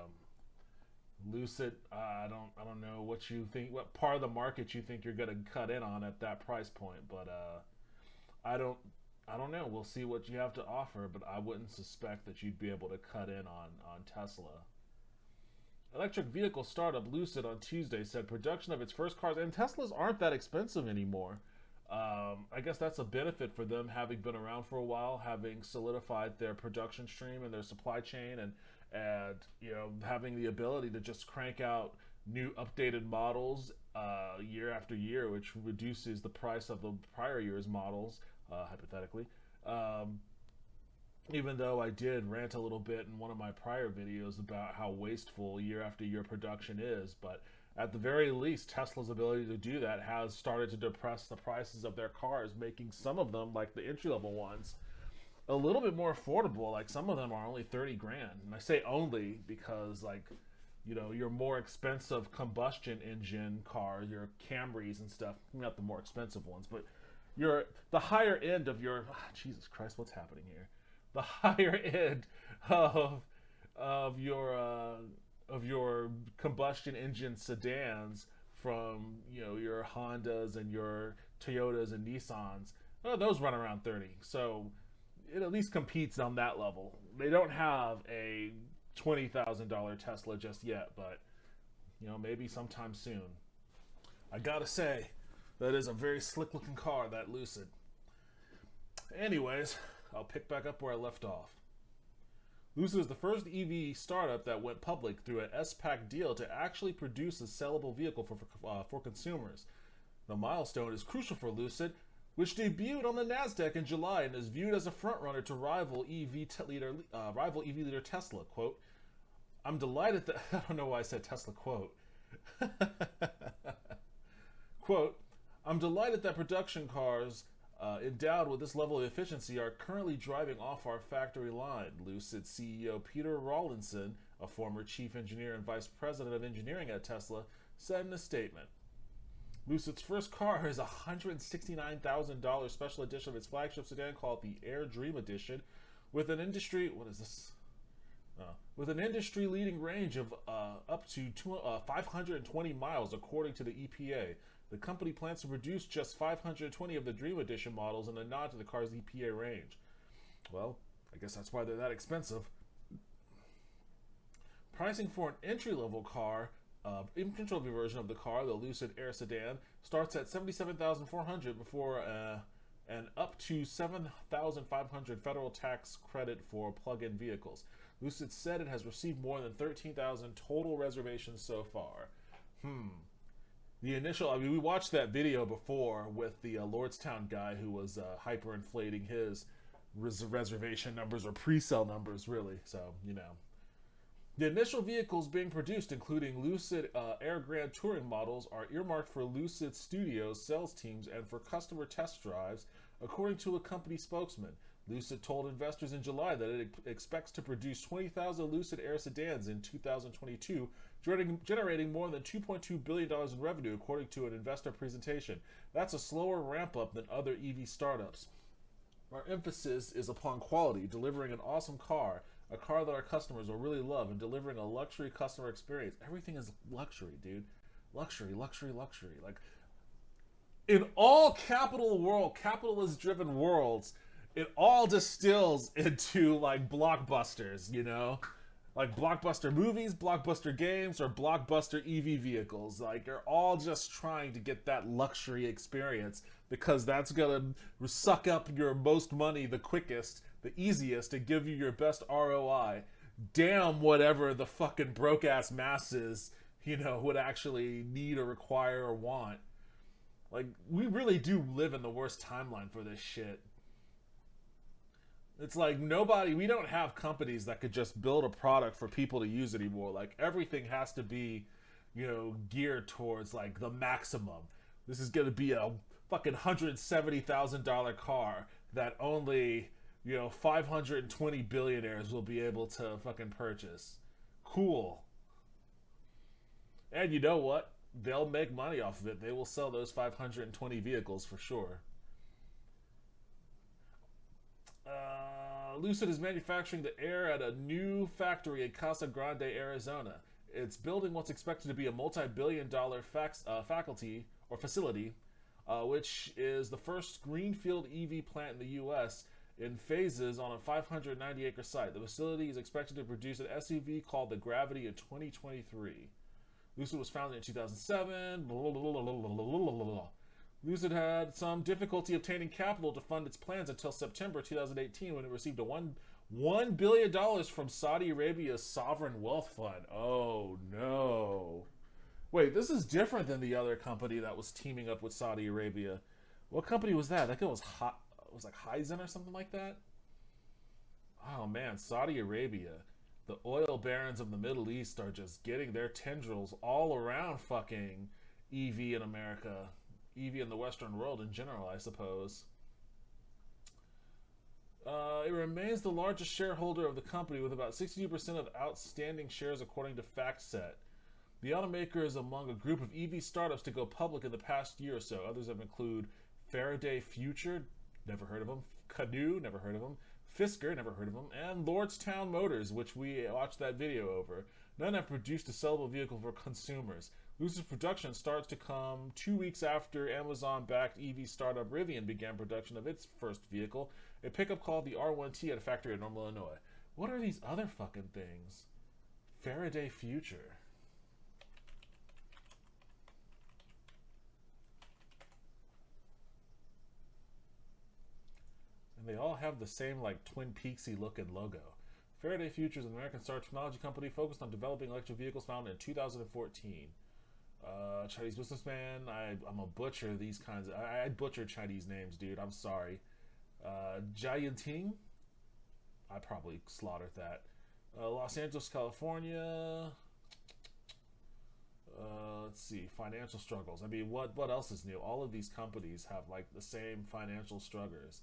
Lucid, I don't know what you think, what part of the market you think you're going to cut in on at that price point, but I don't know. We'll see what you have to offer, but I wouldn't suspect that you'd be able to cut in on Tesla. Electric vehicle startup Lucid on Tuesday said production of its first cars, and Teslas aren't that expensive anymore. I guess that's a benefit for them, having been around for a while, having solidified their production stream and their supply chain, and you know, having the ability to just crank out new updated models year after year, which reduces the price of the prior year's models, hypothetically. Even though I did rant a little bit in one of my prior videos about how wasteful year after year production is, but at the very least, Tesla's ability to do that has started to depress the prices of their cars, making some of them, like the entry-level ones, a little bit more affordable. Like, some of them are only 30 grand. And I say only because, like, you know, your more expensive combustion engine cars, your Camrys and stuff, not the more expensive ones, but the higher end of your, Jesus Christ, what's happening here? The higher end of your combustion engine sedans, from, you know, your Hondas and your Toyotas and Nissans, those run around 30. So it at least competes on that level. They don't have a $20,000 Tesla just yet, but, you know, maybe sometime soon. I gotta say, that is a very slick looking car, that Lucid. Anyways, I'll pick back up where I left off. Lucid is the first EV startup that went public through an SPAC deal to actually produce a sellable vehicle for consumers. The milestone is crucial for Lucid, which debuted on the NASDAQ in July and is viewed as a frontrunner to rival EV leader Tesla. Quote, I'm delighted that... I don't know why I said Tesla, quote. Quote, I'm delighted that production cars endowed with this level of efficiency are currently driving off our factory line, Lucid CEO Peter Rawlinson, a former chief engineer and vice president of engineering at Tesla, said in a statement. Lucid's first car is a $169,000 special edition of its flagship sedan called the Air Dream Edition, with an industry-leading range of up to 520 miles, according to the EPA. The company plans to produce just 520 of the Dream Edition models in a nod to the car's EPA range. Well, I guess that's why they're that expensive. Pricing for an entry-level car, entry-level version of the car, the Lucid Air Sedan, starts at $77,400 before an up to $7,500 federal tax credit for plug-in vehicles. Lucid said it has received more than 13,000 total reservations so far. The initial, I mean, we watched that video before with the Lordstown guy who was hyperinflating his reservation numbers, or pre-sale numbers, really. So, you know, The initial vehicles being produced, including Lucid Air Grand Touring models, are earmarked for Lucid Studios sales teams and for customer test drives, according to a company spokesman. Lucid told investors in July that it expects to produce 20,000 Lucid Air sedans in 2022, generating more than $2.2 billion in revenue, according to an investor presentation. That's a slower ramp-up than other EV startups. Our emphasis is upon quality, delivering an awesome car, a car that our customers will really love, and delivering a luxury customer experience. Everything is luxury, dude. Luxury, luxury, luxury. Like, in all capitalist-driven worlds, it all distills into, like, blockbusters, you know? Like, blockbuster movies, blockbuster games, or blockbuster EV vehicles. Like, they're all just trying to get that luxury experience because that's gonna suck up your most money the quickest, the easiest, to give you your best ROI. Damn whatever the fucking broke-ass masses, you know, would actually need or require or want. Like, we really do live in the worst timeline for this shit. It's like we don't have companies that could just build a product for people to use anymore. Like, everything has to be, you know, geared towards, like, the maximum. This is gonna be a fucking $170,000 car that only, you know, 520 billionaires will be able to fucking purchase. Cool. And you know what? They'll make money off of it. They will sell those 520 vehicles for sure. Lucid is manufacturing the Air at a new factory in Casa Grande, Arizona. It's building what's expected to be a multi-billion-dollar facility, which is the first greenfield EV plant in the U.S. in phases on a 590-acre site. The facility is expected to produce an SUV called the Gravity in 2023. Lucid was founded in 2007. Lucid had some difficulty obtaining capital to fund its plans until September 2018 when it received $1 billion from Saudi Arabia's Sovereign Wealth Fund. Oh, no. Wait, this is different than the other company that was teaming up with Saudi Arabia. What company was that? I think it was like Hyzen or something like that? Oh, man, Saudi Arabia. The oil barons of the Middle East are just getting their tendrils all around fucking EV in America. EV in the Western world in general, I suppose. It remains the largest shareholder of the company with about 62% of outstanding shares according to FactSet. The automaker is among a group of EV startups to go public in the past year or so. Others have included Faraday Futures, never heard of them, Canoe, never heard of them, Fisker, never heard of them, and Lordstown Motors, which we watched that video over. None have produced a sellable vehicle for consumers. Lucid's production starts to come 2 weeks after Amazon-backed EV startup Rivian began production of its first vehicle, a pickup called the R1T at a factory in Normal, Illinois. What are these other fucking things? Faraday Futures. And they all have the same, like, Twin Peaksy looking logo. Faraday Futures is an American startup technology company focused on developing electric vehicles, founded in 2014. Chinese businessman. I'm a butcher these kinds of... I butcher Chinese names, dude. I'm sorry. Jianting. I probably slaughtered that. Los Angeles, California. Let's see. Financial struggles. I mean, what else is new? All of these companies have, like, the same financial struggles.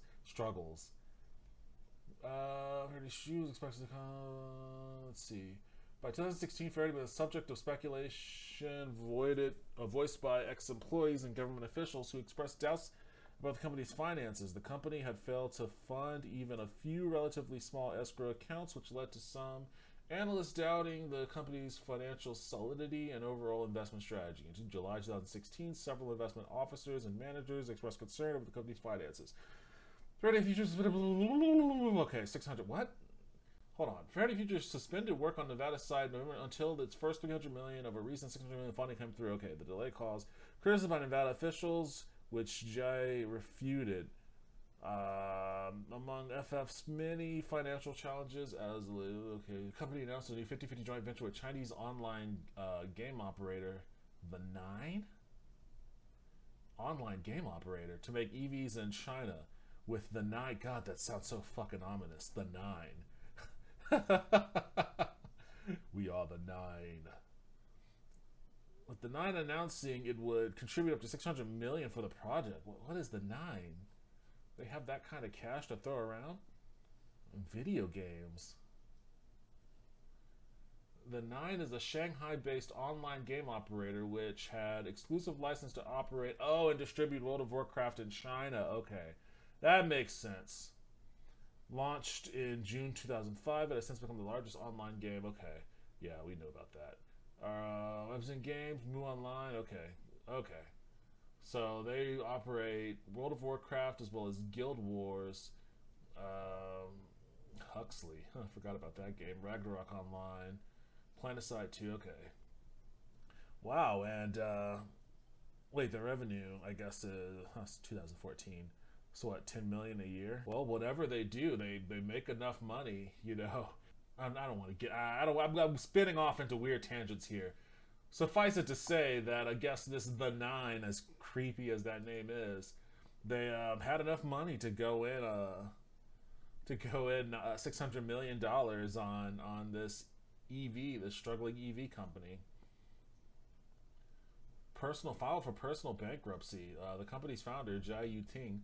Faraday Shoes expected to come... Let's see. By 2016, Faraday was the subject of speculation voiced by ex-employees and government officials who expressed doubts about the company's finances. The company had failed to fund even a few relatively small escrow accounts, which led to some analysts doubting the company's financial solidity and overall investment strategy. In July 2016, several investment officers and managers expressed concern over the company's finances. Faraday Futures... Okay, 600... What? Hold on. Faraday Futures suspended work on Nevada's side until its first $300 million of a recent $600 million funding came through. Okay, the delay caused criticism by Nevada officials, which Jay refuted. Among FF's many financial challenges, the company announced a new 50-50 joint venture with Chinese online game operator, The Nine? Online game operator to make EVs in China with The Nine. God, that sounds so fucking ominous. The Nine. We are the Nine. With the Nine announcing it would contribute up to $600 million for the project. What is the Nine? They have that kind of cash to throw around? Video games. The Nine is a Shanghai-based online game operator which had exclusive license to operate, and distribute World of Warcraft in China. Okay, that makes sense. Launched in June 2005, it has since become the largest online game. Okay, yeah, we know about that. Webs and Games, Mu Online. Okay. So they operate World of Warcraft as well as Guild Wars. Huxley, I forgot about that game. Ragnarok Online. Planetside 2, okay. Wow, and wait, the revenue, I guess, is 2014. So what, 10 million a year? Well, whatever they do, they make enough money, you know. I don't want to get, I'm spinning off into weird tangents here. Suffice it to say that I guess this The Nine, as creepy as that name is, they had enough money to go in $600 million on this EV, this struggling EV company. Filed for personal bankruptcy. The company's founder, Jai Yuting,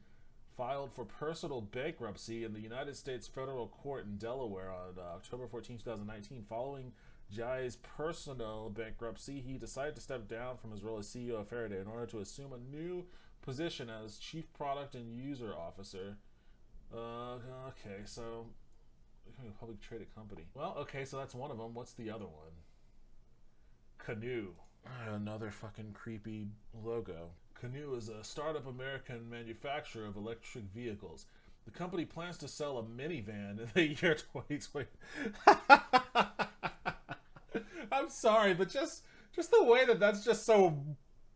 filed for personal bankruptcy in the United States Federal Court in Delaware on October 14, 2019. Following Jai's personal bankruptcy, he decided to step down from his role as CEO of Faraday in order to assume a new position as Chief Product and User Officer. Okay, so becoming a public traded company. Well, okay, so that's one of them. What's the other one? Canoo. Another fucking creepy logo. Canoo is a startup American manufacturer of electric vehicles. The company plans to sell a minivan in the year 2020. I'm sorry, but just the way that's just so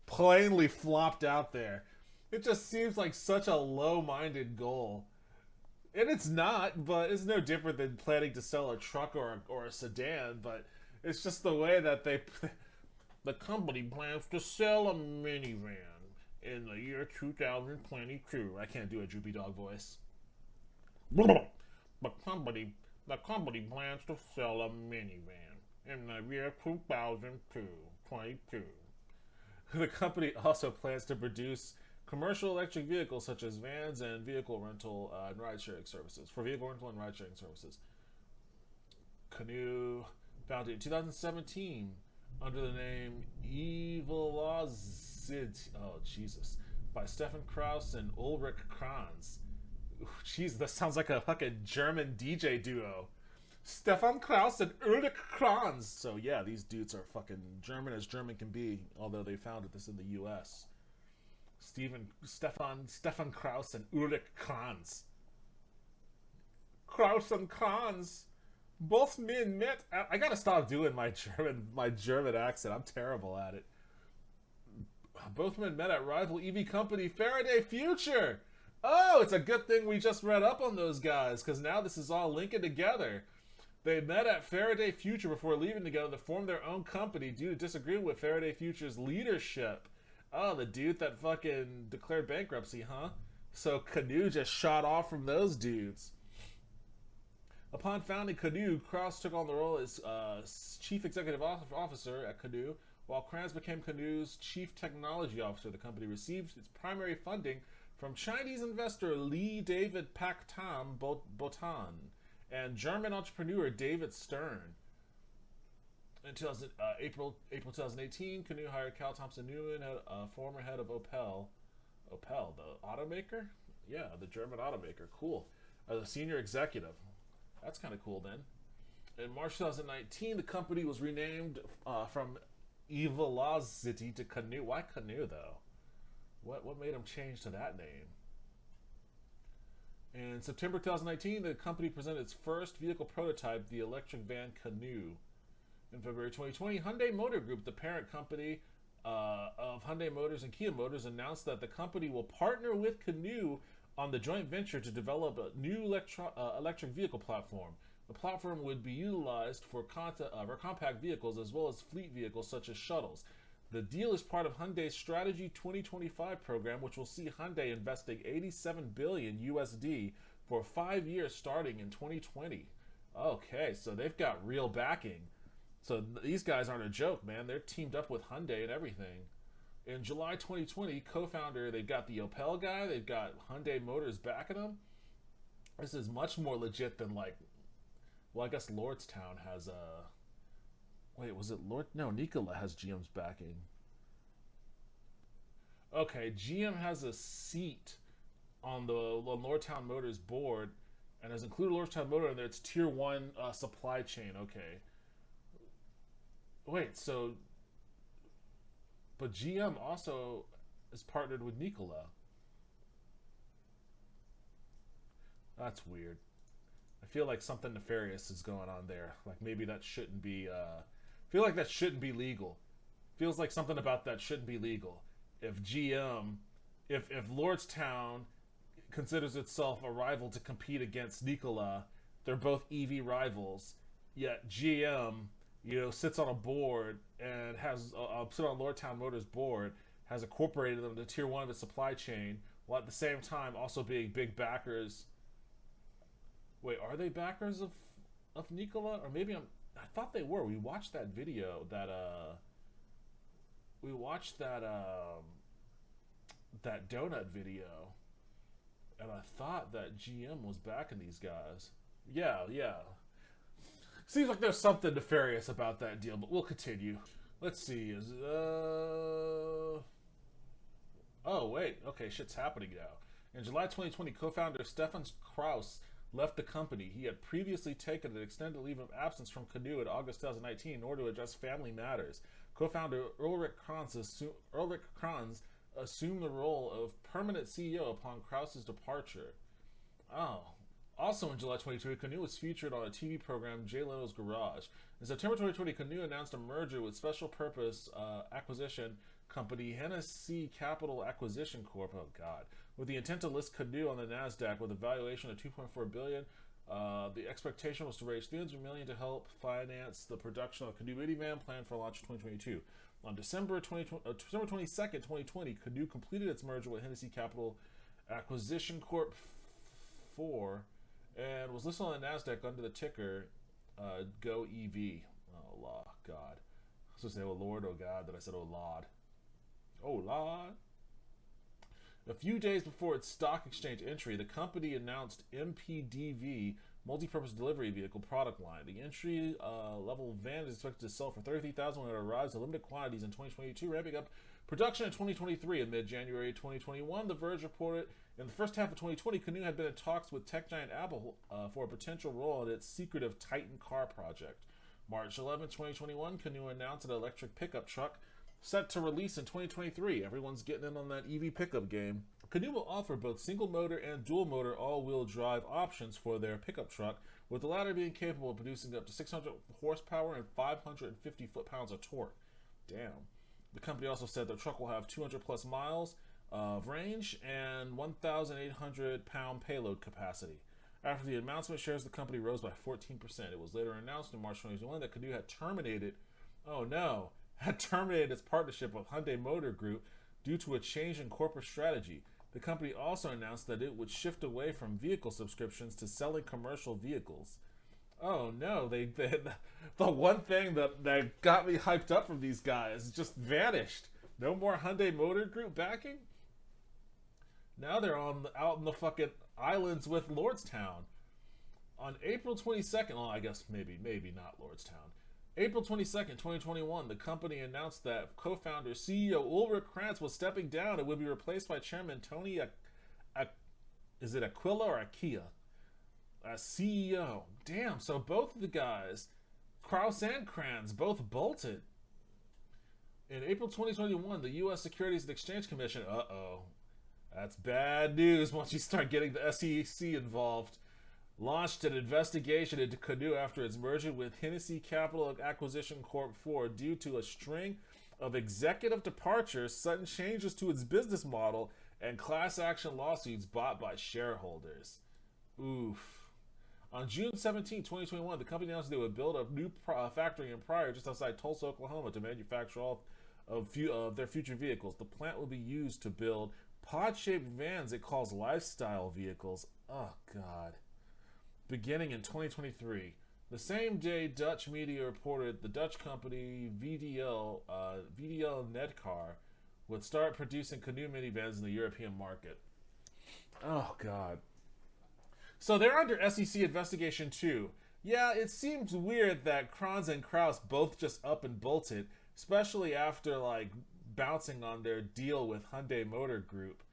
plainly flopped out there. It just seems like such a low-minded goal. And it's not, but it's no different than planning to sell a truck or a sedan, but it's just the way that the company plans to sell a minivan in the year 2022. I can't do a droopy dog voice. The company plans to sell a minivan in the year 2022. The company also plans to produce commercial electric vehicles such as vans and vehicle rental and ride-sharing services. Canoo, founded in 2017 under the name Evelozid, by Stefan Kraus and Ulrich Kranz. Jeez, that sounds like a fucking German DJ duo. Stefan Kraus and Ulrich Kranz. So yeah, these dudes are fucking German as German can be, although they founded this in the U.S. Stefan Kraus and Ulrich Kranz. Kraus and Kranz. Both men met. I gotta stop doing my German accent. I'm terrible at it. Both men met at rival EV company Faraday Future. Oh, it's a good thing we just read up on those guys, because now this is all linking together. They met at Faraday Future before leaving together to form their own company due to disagreeing with Faraday Future's leadership. Oh, the dude that fucking declared bankruptcy, huh? So Canoo just shot off from those dudes. Upon founding Canoo, Kraus took on the role as Chief Executive Officer at Canoo, while Kranz became Canoo's Chief Technology Officer. The company received its primary funding from Chinese investor Lee David Pak Tam Botan and German entrepreneur David Stern. In April 2018, Canoo hired Cal Thompson-Newman, former head of Opel. Opel, the automaker? Yeah, the German automaker. Cool. As a senior executive. That's kind of cool then. In March 2019, the company was renamed from Evelocity to Canoo. Why Canoo, though? What made them change to that name? In September 2019, the company presented its first vehicle prototype, the electric van Canoo. In February 2020, Hyundai Motor Group, the parent company of Hyundai Motors and Kia Motors, announced that the company will partner with Canoo on the joint venture to develop a new electric vehicle platform. The platform would be utilized for compact vehicles as well as fleet vehicles such as shuttles. The deal is part of Hyundai's Strategy 2025 program, which will see Hyundai investing $87 billion USD for 5 years starting in 2020. Okay, so they've got real backing. So these guys aren't a joke, man. They're teamed up with Hyundai and everything. In July 2020, co-founder, they've got the Opel guy, they've got Hyundai Motors backing them. This is much more legit than like, well, I guess Lordstown has a. Wait, was it Lord? No, Nikola has GM's backing. Okay, GM has a seat on the Lordstown Motors board, and has included Lordstown Motor in there. It's tier 1 supply chain. Okay. Wait, so. But GM also is partnered with Nikola. That's weird. I feel like something nefarious is going on there. Like maybe that shouldn't be. I feel like that shouldn't be legal. Feels like something about that shouldn't be legal. If GM, if Lordstown considers itself a rival to compete against Nikola, they're both EV rivals. Yet GM, sits on a board and has sit on Lordstown Motors board, has incorporated them to tier 1 of its supply chain, while at the same time also being big backers. Wait, are they backers of Nikola? Or maybe I thought they were. We watched that video that that donut video, and I thought that GM was backing these guys. Yeah. Seems like there's something nefarious about that deal, but we'll continue. Let's see. Oh wait, okay, shit's happening now. In July 2020, co-founder Stefan Kraus left the company. He had previously taken an extended leave of absence from Canoo in August 2019 in order to address family matters. Co-founder Ulrich Kranz assumed the role of permanent CEO upon Kraus's departure. Also in July 2020, Canoo was featured on a TV program, Jay Leno's Garage. In September 2020, Canoo announced a merger with special purpose acquisition company Hennessy Capital Acquisition Corp. Oh God! With the intent to list Canoo on the Nasdaq with a valuation of $2.4 billion. The expectation was to raise $300 million to help finance the production of a Canoo minivan planned for launch in 2022. On December 22nd, 2020, Canoo completed its merger with Hennessy Capital Acquisition Corp. 4 and was listed on the Nasdaq under the ticker GOEV. Oh, Lord, God. I was supposed to say, oh, Lord, oh, God, then I said, oh, Lord. Oh, Lord. A few days before its stock exchange entry, the company announced MPDV, multi-purpose delivery vehicle product line. The entry-level van is expected to sell for $33,000 when it arrives in limited quantities in 2022, ramping up production in 2023. In mid-January 2021, The Verge reported in the first half of 2020, Canoo had been in talks with tech giant Apple for a potential role in its secretive Titan car project. March 11, 2021, Canoo announced an electric pickup truck set to release in 2023. Everyone's getting in on that EV pickup game. Canoo will offer both single motor and dual motor all-wheel drive options for their pickup truck, with the latter being capable of producing up to 600 horsepower and 550 foot-pounds of torque. Damn. The company also said the truck will have 200 plus miles of range and 1,800 pound payload capacity. After the announcement, shares of the company rose by 14%. It was later announced in March 2021 that Canoo had terminated its partnership with Hyundai Motor Group due to a change in corporate strategy. The company also announced that it would shift away from vehicle subscriptions to selling commercial vehicles. Oh no, the one thing that got me hyped up from these guys just vanished. No more Hyundai Motor Group backing? Now they're out in the fucking islands with Lordstown. On April 22nd, well, I guess maybe not Lordstown. April 22nd, 2021, the company announced that co-founder CEO Ulrich Kranz was stepping down and would be replaced by chairman Tony is it Aquila or Akia? As CEO. Damn, so both of the guys, Kraus and Kranz, both bolted. In April 2021, the U.S. Securities and Exchange Commission, that's bad news once you start getting the SEC involved, launched an investigation into Canoo after its merger with Hennessy Capital Acquisition Corp. 4 due to a string of executive departures, sudden changes to its business model, and class action lawsuits bought by shareholders. Oof. On June 17, 2021, the company announced they would build a new factory in Pryor, just outside Tulsa, Oklahoma, to manufacture all of their future vehicles. The plant will be used to build pod-shaped vans it calls lifestyle vehicles. Oh, God. Beginning in 2023. The same day, Dutch media reported the Dutch company VDL Nedcar would start producing canoe minivans in the European market. Oh, God. So they're under SEC investigation, too. Yeah, it seems weird that Kranz and Krauss both just up and bolted, especially after, like, bouncing on their deal with Hyundai Motor Group,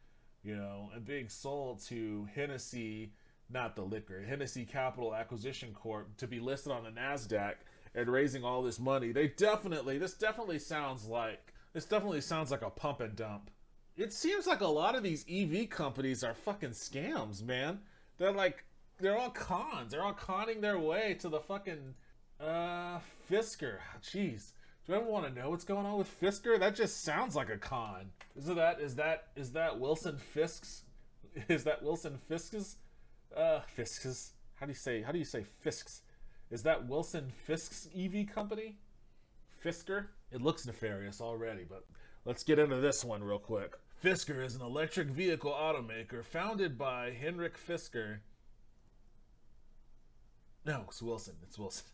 you know, and being sold to Hennessy, not the liquor, Hennessy Capital Acquisition Corp, to be listed on the NASDAQ and raising all this money. This definitely sounds like a pump and dump. It seems like a lot of these EV companies are fucking scams, man. They're all cons. They're all conning their way to the fucking Fisker. Jeez. Do you ever want to know what's going on with Fisker? That just sounds like a con. Is that Wilson Fisk's? Is that Wilson Fisk's? Fisk's. How do you say Fisk's? Is that Wilson Fisk's EV company? Fisker? It looks nefarious already, but let's get into this one real quick. Fisker is an electric vehicle automaker founded by Henrik Fisker. No, it's Wilson. It's Wilson.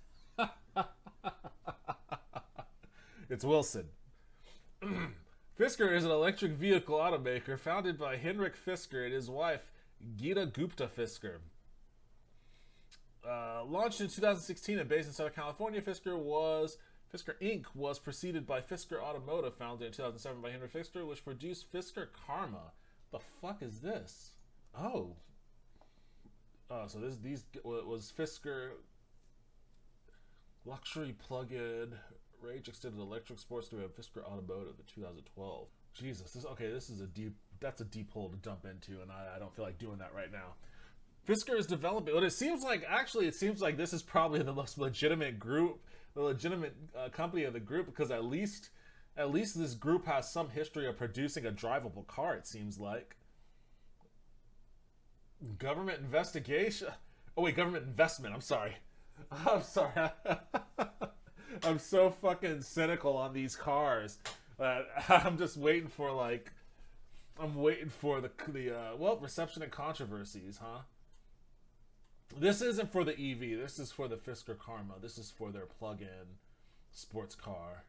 It's Wilson. Fisker is an electric vehicle automaker founded by Henrik Fisker and his wife, Gita Gupta Fisker. Launched in 2016 and based in Southern California, Fisker Inc. was preceded by Fisker Automotive, founded in 2007 by Henrik Fisker, which produced Fisker Karma. The fuck is this? Oh. So these was Fisker luxury plug-in range extended electric sports to have Fisker Automotive in 2012. Jesus, that's a deep hole to dump into, and I don't feel like doing that right now. Fisker is developing, but it seems like this is probably the most legitimate group, the legitimate company of the group, because at least this group has some history of producing a drivable car, it seems like. Government investigation. Oh wait, government investment. I'm sorry. I'm so fucking cynical on these cars that I'm just waiting for the reception and controversies, huh? This isn't for the EV. This is for the Fisker Karma. This is for their plug-in sports car.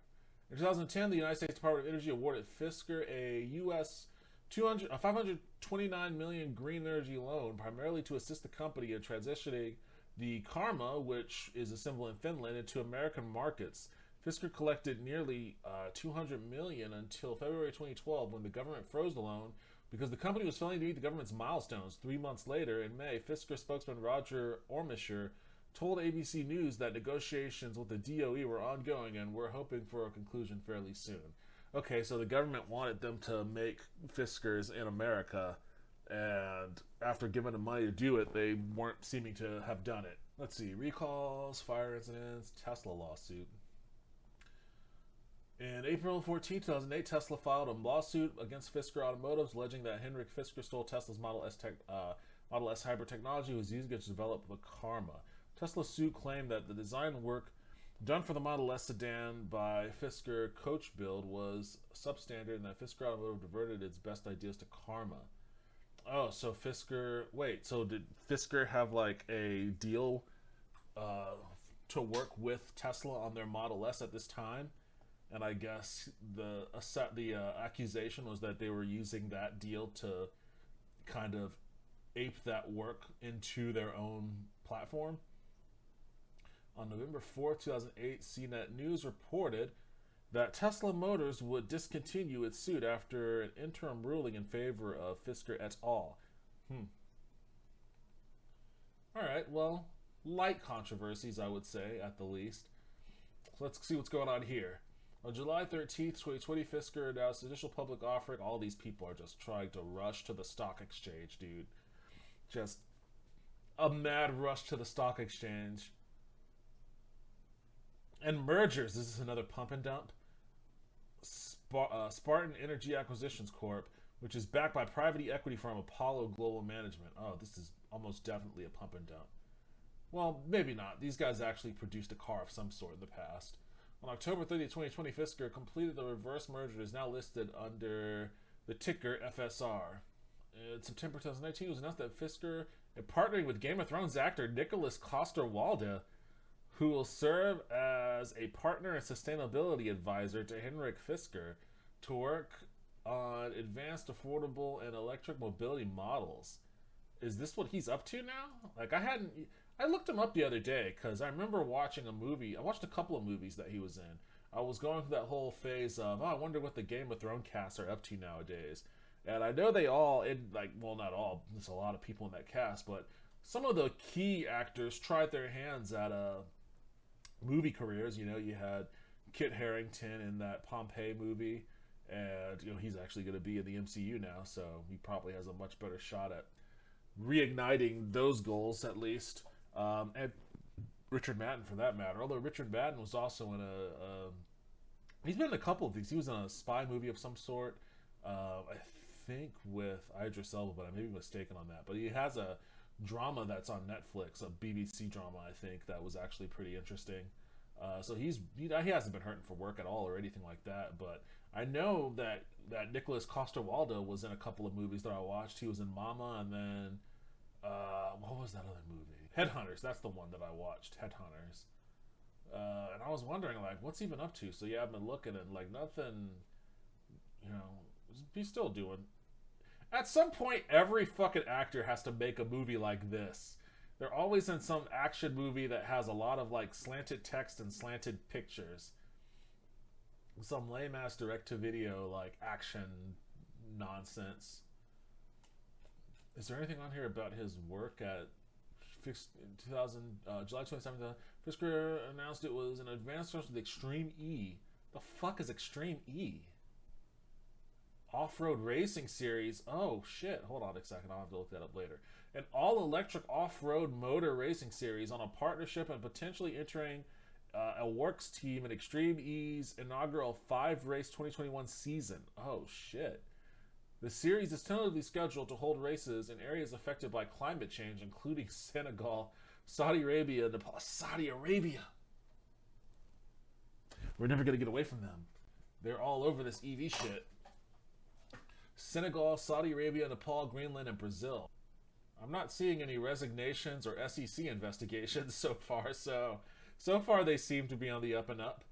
In 2010, the United States Department of Energy awarded Fisker a U.S. $529 million green energy loan, primarily to assist the company in transitioning the Karma, which is assembled in Finland, into American markets. Fisker collected nearly $200 million until February 2012, when the government froze the loan because the company was failing to meet the government's milestones. 3 months later, in May, Fisker spokesman Roger Ormischer told ABC News that negotiations with the DOE were ongoing and were hoping for a conclusion fairly soon. Okay, so the government wanted them to make Fiskers in America, and after giving them money to do it, they weren't seeming to have done it. Let's see, recalls, fire incidents, Tesla lawsuit. In April 14, 2008, Tesla filed a lawsuit against Fisker Automotive, alleging that Henrik Fisker stole Tesla's Model S hybrid technology, was using it to develop the Karma. Tesla's suit claimed that the design work done for the Model S sedan by Fisker Coach Build was substandard, and that Fisker Automotive diverted its best ideas to Karma. Oh, so Fisker... Wait, so did Fisker have, like, a deal to work with Tesla on their Model S at this time? And I guess the accusation was that they were using that deal to kind of ape that work into their own platform. On November 4, 2008, CNET News reported that Tesla Motors would discontinue its suit after an interim ruling in favor of Fisker et al. Alright, well, light controversies, I would say, at the least. So let's see what's going on here. On July 13th, 2020, Fisker announced initial public offering. All these people are just trying to rush to the stock exchange, dude. Just a mad rush to the stock exchange. And mergers. This is another pump and dump. Spartan Energy Acquisitions Corp., which is backed by private equity firm Apollo Global Management. Oh, this is almost definitely a pump and dump. Well, maybe not. These guys actually produced a car of some sort in the past. On October 30, 2020, Fisker completed the reverse merger and is now listed under the ticker FSR. In September 2019, it was announced that Fisker, partnering with Game of Thrones actor Nicholas Coster-Waldau, who will serve as a partner and sustainability advisor to Henrik Fisker to work on advanced, affordable, and electric mobility models. Is this what he's up to now? Like, I looked him up the other day because I remember watching a movie. I watched a couple of movies that he was in. I was going through that whole phase of, I wonder what the Game of Thrones cast are up to nowadays. And I know they all, well, not all, there's a lot of people in that cast, but some of the key actors tried their hands at movie careers. You know, you had Kit Harington in that Pompeii movie, and, you know, he's actually going to be in the MCU now, so he probably has a much better shot at reigniting those goals, at least. And Richard Madden, for that matter. Although Richard Madden was also in he's been in a couple of things. He was in a spy movie of some sort, I think with Idris Elba, but I may be mistaken on that. But he has a drama that's on Netflix, a BBC drama, I think, that was actually pretty interesting. So he hasn't been hurting for work at all or anything like that. But I know that Nicholas Coster-Waldau was in a couple of movies that I watched. He was in Mama, and then what was that other movie? Headhunters. That's the one that I watched. Headhunters. And I was wondering, like, what's he been up to? So yeah, I've been looking and like nothing. You know, he's still doing. At some point, every fucking actor has to make a movie like this. They're always in some action movie that has a lot of like slanted text and slanted pictures. Some lame-ass direct-to-video like action nonsense. Is there anything on here about his work at July 27th? Fisker announced it was an advanced version of the Extreme E. The fuck is Extreme E? Off-road racing series. Oh shit, hold on a second, I'll have to look that up later. An all-electric off-road motor racing series on a partnership and potentially entering a works team in Extreme E's inaugural 5-race 2021 season. Oh shit. The series is tentatively scheduled to hold races in areas affected by climate change, including Senegal, Saudi Arabia, Nepal. Saudi Arabia! We're never going to get away from them. They're all over this EV shit. Senegal, Saudi Arabia, Nepal, Greenland, and Brazil. I'm not seeing any resignations or SEC investigations so far, so far they seem to be on the up and up.